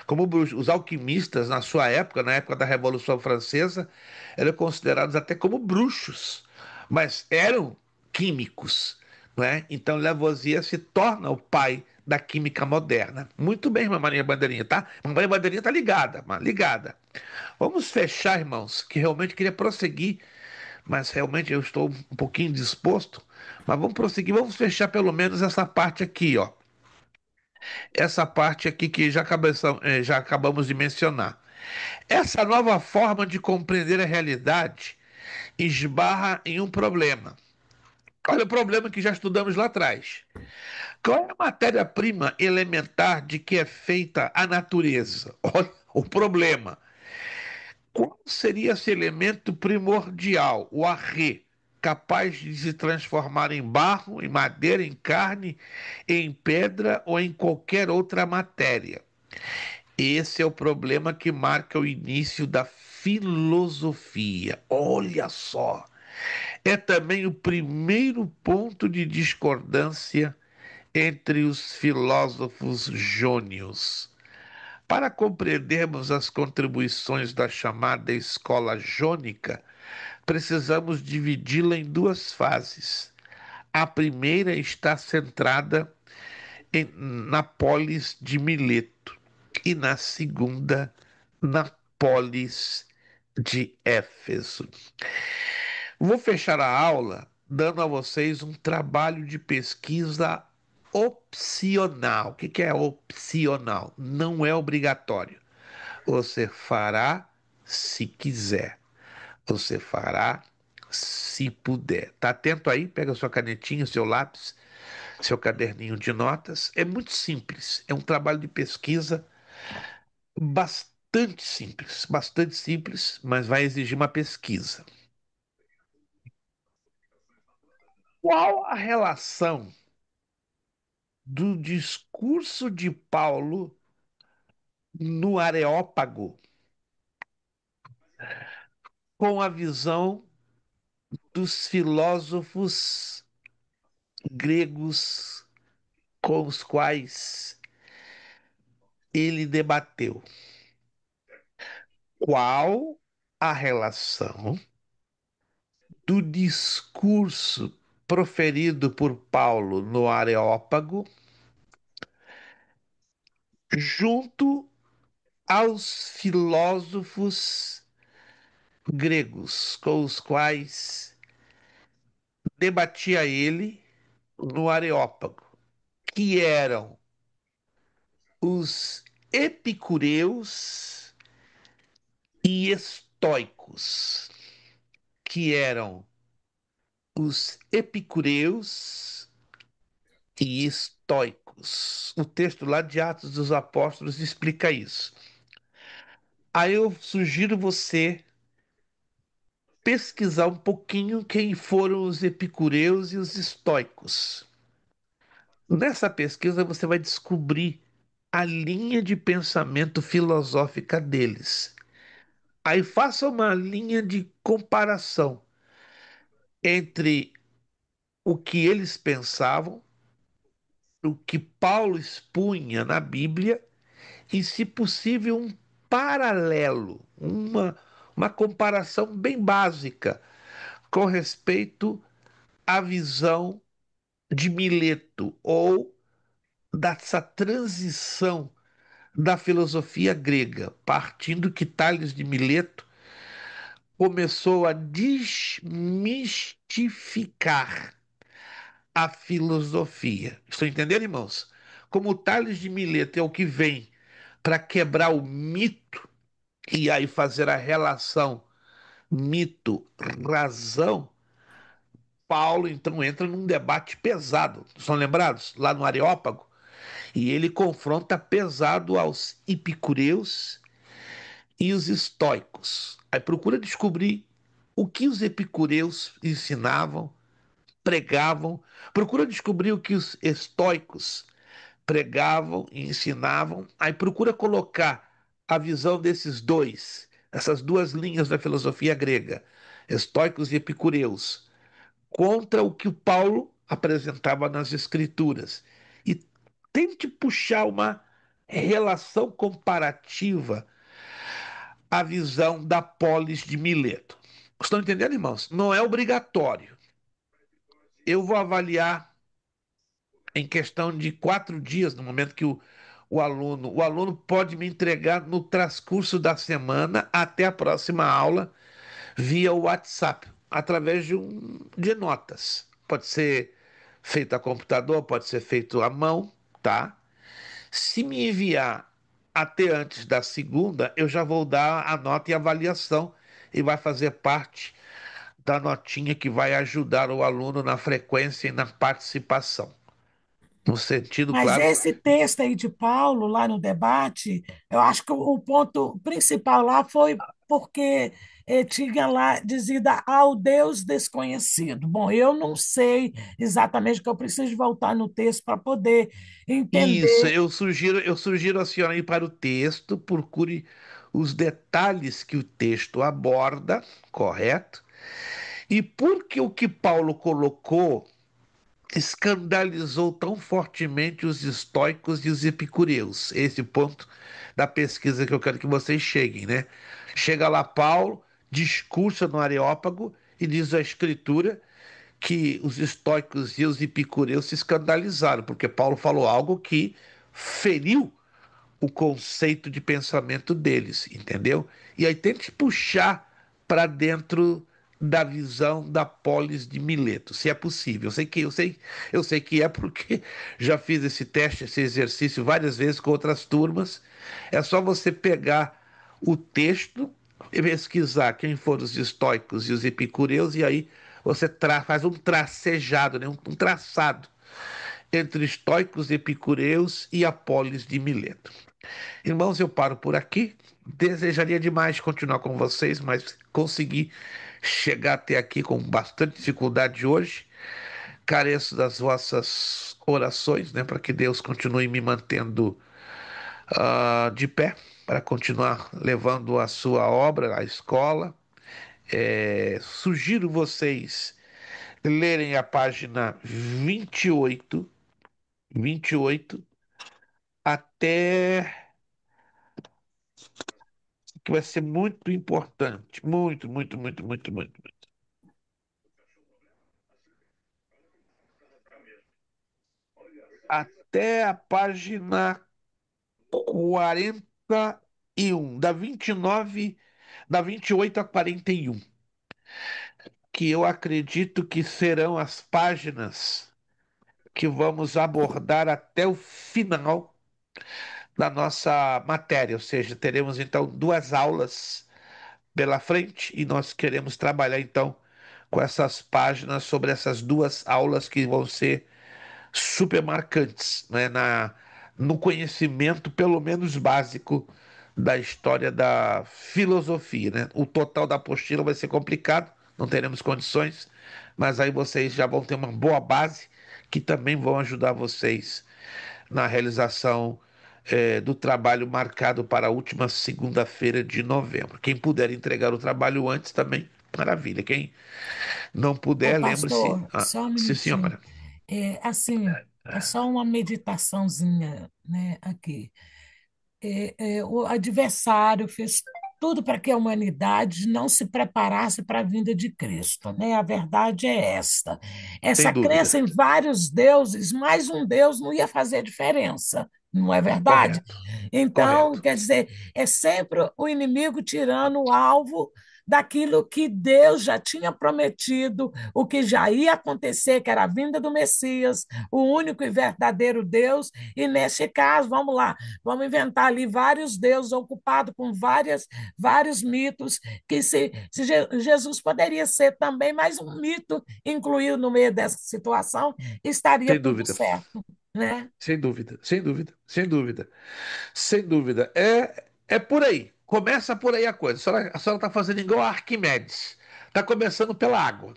Como bruxos. Os alquimistas, na sua época, na época da Revolução Francesa, eram considerados até como bruxos, mas eram químicos, não é? Então Lavoisier se torna o pai da química moderna. Muito bem, Maria Bandeirinha, tá? Maria Bandeirinha tá ligada, ligada. Vamos fechar, irmãos, que realmente queria prosseguir, mas realmente eu estou um pouquinho disposto. Mas vamos prosseguir, vamos fechar pelo menos essa parte aqui, ó. Essa parte aqui que já acabamos de mencionar. Essa nova forma de compreender a realidade esbarra em um problema. Olha o problema que já estudamos lá atrás. Qual é a matéria-prima elementar de que é feita a natureza? Olha o problema. Qual seria esse elemento primordial, o arrê, capaz de se transformar em barro, em madeira, em carne, em pedra ou em qualquer outra matéria? Esse é o problema que marca o início da filosofia. Olha só, é também o primeiro ponto de discordância entre os filósofos jônios. Para compreendermos as contribuições da chamada escola jônica, precisamos dividi-la em duas fases. A primeira está centrada na polis de Mileto e na segunda na polis de Éfeso. Vou fechar a aula dando a vocês um trabalho de pesquisa opcional. O que é opcional? Não é obrigatório. Você fará se quiser. Você fará se puder. Tá atento aí? Pega sua canetinha, seu lápis, seu caderninho de notas. É muito simples. É um trabalho de pesquisa bastante simples, mas vai exigir uma pesquisa. Qual a relação do discurso de Paulo no Areópago com a visão dos filósofos gregos com os quais ele debateu? Qual a relação do discurso proferido por Paulo no Areópago junto aos filósofos gregos com os quais debatia ele no Areópago, que eram os epicureus e estoicos, que eram os epicureus e estoicos. O texto lá de Atos dos Apóstolos explica isso. Aí eu sugiro você pesquisar um pouquinho quem foram os epicureus e os estoicos. Nessa pesquisa você vai descobrir a linha de pensamento filosófica deles. Aí faça uma linha de comparação entre o que eles pensavam, o que Paulo expunha na Bíblia e, se possível, um paralelo, uma comparação bem básica com respeito à visão de Mileto ou dessa transição da filosofia grega, partindo que Tales de Mileto começou a desmistificar a filosofia. Estão entendendo, irmãos? Como Tales de Mileto é o que vem para quebrar o mito e aí fazer a relação mito-razão, Paulo então entra num debate pesado. Estão lembrados? Lá no Areópago. E ele confronta pesado aos epicureus e os estoicos. Aí procura descobrir o que os epicureus ensinavam, pregavam. Procura descobrir o que os estoicos pregavam e ensinavam. Aí procura colocar a visão desses dois, essas duas linhas da filosofia grega, estoicos e epicureus, contra o que o Paulo apresentava nas Escrituras. E tente puxar uma relação comparativa à visão da polis de Mileto. Estão entendendo, irmãos? Não é obrigatório. Eu vou avaliar em questão de 4 dias, no momento que o aluno pode me entregar no transcurso da semana até a próxima aula via WhatsApp, através de notas. Pode ser feito a computador, pode ser feito à mão, tá? Se me enviar até antes da segunda, eu já vou dar a nota e avaliação e vai fazer parte da notinha que vai ajudar o aluno na frequência e na participação. No sentido, Mas claro, esse texto aí de Paulo, lá no debate, eu acho que o ponto principal lá foi porque tinha lá dizida ao Deus desconhecido. Bom, eu não sei exatamente, que eu preciso voltar no texto para poder isso, entender. eu sugiro a senhora ir para o texto, procure os detalhes que o texto aborda, correto? E porque o que Paulo colocou escandalizou tão fortemente os estoicos e os epicureus. Esse ponto da pesquisa que eu quero que vocês cheguem, né? Chega lá Paulo, discursa no Areópago e diz a Escritura que os estoicos e os epicureus se escandalizaram, porque Paulo falou algo que feriu o conceito de pensamento deles, entendeu? E aí tente puxar para dentro da visão da polis de Mileto, se é possível. Eu sei que é porque já fiz esse teste, esse exercício várias vezes com outras turmas. É só você pegar o texto e pesquisar quem foram os estoicos e os epicureus e aí você faz um tracejado, né? um traçado entre estoicos, epicureus e a polis de Mileto. Irmãos, eu paro por aqui. Desejaria demais continuar com vocês, mas consegui chegar até aqui com bastante dificuldade hoje. Careço das vossas orações, né, para que Deus continue me mantendo de pé, para continuar levando a sua obra à escola. Sugiro vocês lerem a página 28 até que vai ser muito importante, muito, muito, muito, muito, muito. Até a página 41, da 29, da 28 a 41, que eu acredito que serão as páginas que vamos abordar até o final da nossa matéria, ou seja, teremos então 2 aulas pela frente e nós queremos trabalhar então com essas páginas sobre essas duas aulas que vão ser super marcantes, né, no conhecimento, pelo menos básico, da história da filosofia, né? O total da apostila vai ser complicado, não teremos condições, mas aí vocês já vão ter uma boa base que também vão ajudar vocês na realização do trabalho marcado para a última segunda-feira de novembro. Quem puder entregar o trabalho antes também, maravilha. Quem não Ô, puder, lembre-se. pastor, só um Sim, minutinho. senhora. Assim, é só uma meditaçãozinha, né, aqui. O adversário fez tudo para que a humanidade não se preparasse para a vinda de Cristo, né? A verdade é esta. Sem Essa crença dúvida. em vários deuses, mais um Deus não ia fazer diferença, não é verdade? Correto, Então, correto. quer dizer, é sempre o inimigo tirando o alvo daquilo que Deus já tinha prometido, o que já ia acontecer, que era a vinda do Messias, o único e verdadeiro Deus, e nesse caso, vamos lá, vamos inventar ali vários deuses ocupados com vários mitos, que se Jesus poderia ser também mais um mito incluído no meio dessa situação, estaria Sem tudo dúvida. certo, né? Sem dúvida, sem dúvida, sem dúvida, sem dúvida. É por aí. Começa por aí a coisa. A senhora está fazendo igual a Arquimedes. Está começando pela água.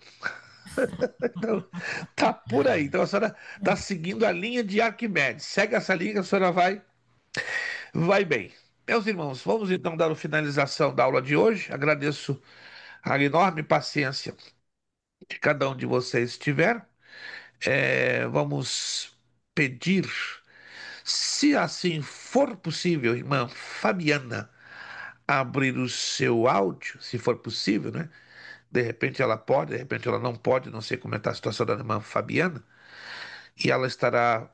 Então, tá por aí. Então a senhora está seguindo a linha de Arquimedes. Segue essa linha que a senhora vai bem. Meus irmãos, vamos então dar a finalização da aula de hoje. Agradeço a enorme paciência que cada um de vocês tiver. Vamos pedir, se assim for possível, irmã Fabiana, abrir o seu áudio, se for possível, né? De repente ela pode, de repente ela não pode, não sei como está a situação da irmã Fabiana, e ela estará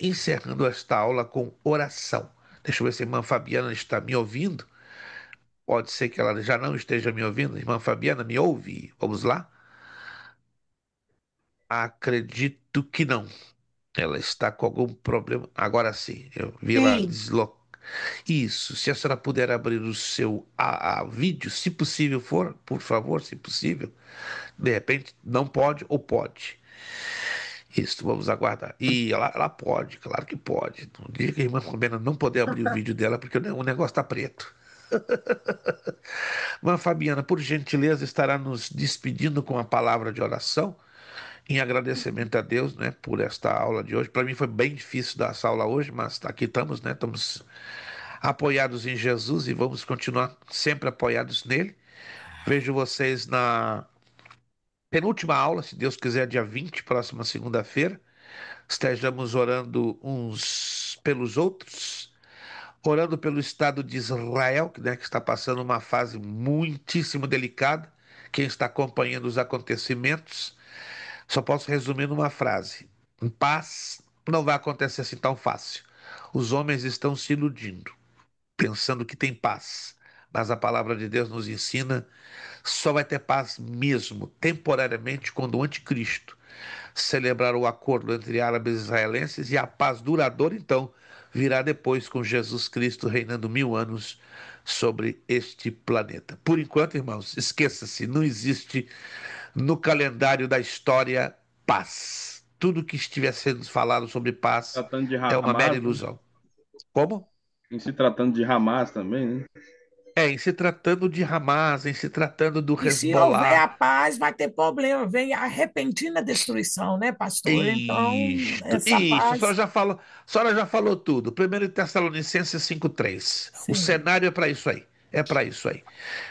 encerrando esta aula com oração. Deixa eu ver se a irmã Fabiana está me ouvindo. Pode ser que ela já não esteja me ouvindo. Irmã Fabiana, me ouve? Vamos lá? Acredito que não. Ela está com algum problema. Agora sim, eu vi ela Sim. deslocar. Isso, se a senhora puder abrir o seu vídeo, se possível for, por favor, se possível. De repente, não pode ou pode. Isso, vamos aguardar. E ela pode, claro que pode. Não diga que a irmã Fabiana não poder abrir o vídeo dela, porque o negócio está preto. Irmã Fabiana, por gentileza, estará nos despedindo com a palavra de oração, em agradecimento a Deus, né, por esta aula de hoje. Para mim foi bem difícil dar essa aula hoje, mas aqui estamos, né? Estamos apoiados em Jesus e vamos continuar sempre apoiados nele. Vejo vocês na penúltima aula, se Deus quiser, dia 20, próxima segunda-feira. Estejamos orando uns pelos outros, orando pelo Estado de Israel, né, que está passando uma fase muitíssimo delicada. Quem está acompanhando os acontecimentos, só posso resumir numa frase: em paz não vai acontecer assim tão fácil. Os homens estão se iludindo, pensando que tem paz. Mas a palavra de Deus nos ensina, só vai ter paz mesmo, temporariamente, quando o anticristo celebrar o acordo entre árabes e israelenses, e a paz duradoura, então, virá depois com Jesus Cristo reinando 1000 anos sobre este planeta. Por enquanto, irmãos, esqueça-se, não existe no calendário da história paz. Tudo que estiver sendo falado sobre paz Tratando de é uma mera Hamas, né? ilusão. Como? Em se tratando de Hamas também, né? Em se tratando de Hamas, em se tratando do E se houver Hezbollah. a paz, vai ter problema, vem a repentina destruição, né, pastor? Então, Isto, essa isso, paz, a senhora já falou tudo. Primeiro Tessalonicenses 5:3. O sim. cenário é para isso aí. É para isso aí.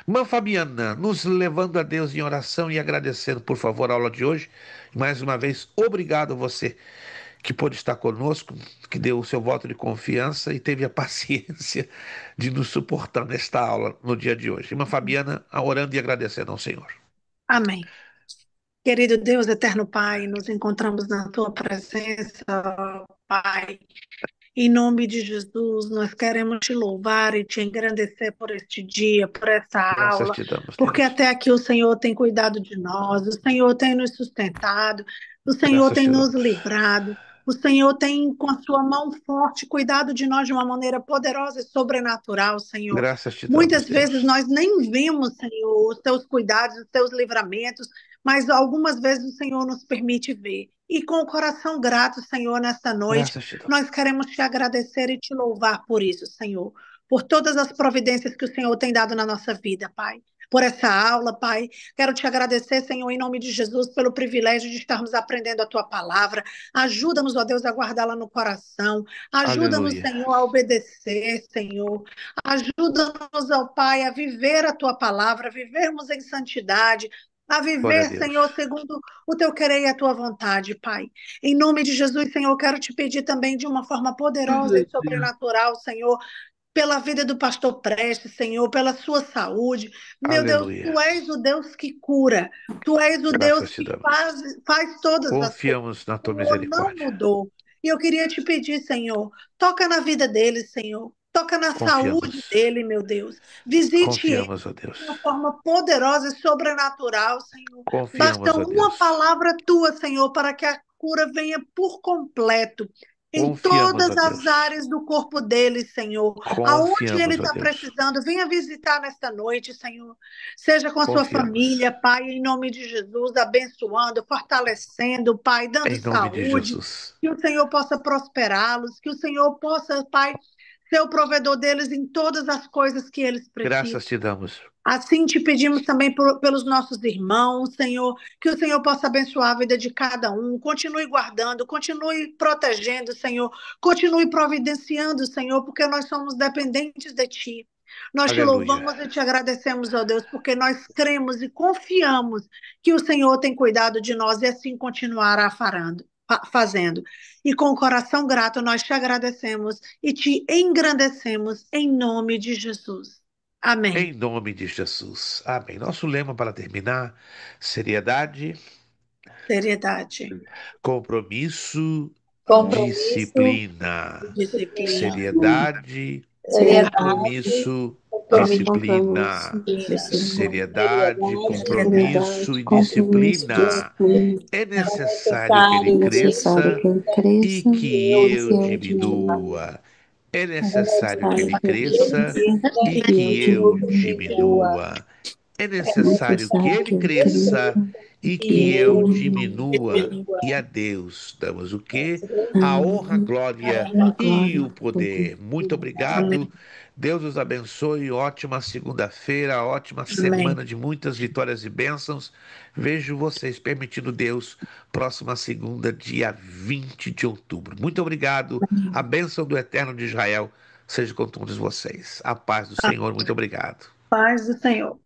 Irmã Fabiana, nos levando a Deus em oração e agradecendo, por favor, a aula de hoje. Mais uma vez, obrigado a você que pôde estar conosco, que deu o seu voto de confiança e teve a paciência de nos suportar nesta aula no dia de hoje. Irmã Fabiana, orando e agradecendo ao Senhor. Amém. Querido Deus, eterno Pai, nos encontramos na tua presença, Pai. Em nome de Jesus, nós queremos te louvar e te engrandecer por este dia, por essa Graças aula, te damos, porque Deus. até aqui o Senhor tem cuidado de nós, o Senhor tem nos sustentado, o Senhor Graças tem te nos damos. livrado. O Senhor tem, com a sua mão forte, cuidado de nós de uma maneira poderosa e sobrenatural, Senhor. Graças te damos, Muitas vezes Deus. nós nem vemos, Senhor, os teus cuidados, os teus livramentos, mas algumas vezes o Senhor nos permite ver. E com o coração grato, Senhor, nesta noite, Graças te damos. nós queremos te agradecer e te louvar por isso, Senhor. Por todas as providências que o Senhor tem dado na nossa vida, Pai. Por essa aula, Pai. Quero te agradecer, Senhor, em nome de Jesus, pelo privilégio de estarmos aprendendo a tua palavra. Ajuda-nos, ó Deus, a guardá-la no coração. Ajuda-nos, Aleluia. Senhor, a obedecer, Senhor. Ajuda-nos, ó Pai, a viver a tua palavra, a vivermos em santidade, a Glória a viver, Deus. Senhor, segundo o teu querer e a tua vontade, Pai. Em nome de Jesus, Senhor, eu quero te pedir também de uma forma poderosa e sobrenatural, Senhor, pela vida do pastor Prestes, Senhor, pela sua saúde. Meu Deus, Aleluia. tu és o Deus que cura, tu és o Deus Graças te que damos. faz todas as coisas. Confiamos na O tua Senhor não misericórdia. mudou. E eu queria te pedir, Senhor, toca na vida dele, Senhor. Toca na saúde Confiamos. dele, meu Deus. Visite ele Confiamos, ó de uma Deus. forma poderosa e sobrenatural, Senhor. Basta Confiamos, ó uma Deus. palavra tua, Senhor, para que a cura venha por completo em Confiamos, ó todas as Deus. áreas do corpo dele, Senhor. Aonde ele Confiamos, ó está Deus. precisando, venha visitar nesta noite, Senhor. Seja com a sua família, Confiamos. Pai, em nome de Jesus, abençoando, fortalecendo, Pai, dando Em nome de saúde. Jesus. Que o Senhor possa prosperá-los, que o Senhor possa, Pai, ser o provedor deles em todas as coisas que eles precisam. Graças te damos. Assim te pedimos também pelos nossos irmãos, Senhor, que o Senhor possa abençoar a vida de cada um, continue guardando, continue protegendo, Senhor, continue providenciando, Senhor, porque nós somos dependentes de Ti. Nós te Aleluia. louvamos e te agradecemos, ó Deus, porque nós cremos e confiamos que o Senhor tem cuidado de nós e assim continuará fazendo. E com o coração grato nós te agradecemos e te engrandecemos em nome de Jesus. Amém. Em nome de Jesus. Amém. Nosso lema para terminar: seriedade, Seriedade, compromisso, Compromisso, disciplina. disciplina, Seriedade, seriedade, compromisso, Compromisso, disciplina. disciplina. Seriedade, seriedade, compromisso Seriedade, e compromisso, disciplina. disciplina. É é necessário que ele É necessário necessário cresça que eu e cresça que eu e eu que eu disciplina. diminua. diminua. É É necessário que necessário ele que eu cresça cresça e e eu que eu diminua. diminua. É É necessário que necessário ele que eu cresça cresça e e que eu eu diminua. diminua. E a Deus damos o quê? A A honra, a glória honra, a e glória, o o poder. poder. Muito obrigado. Deus os abençoe. Ótima segunda-feira, ótima amém. semana de muitas vitórias e bênçãos. Vejo vocês, permitindo Deus, próxima segunda, dia 20 de outubro. Muito obrigado. A bênção do Eterno de Israel seja com todos vocês. A paz do Senhor. Muito obrigado. Paz do Senhor.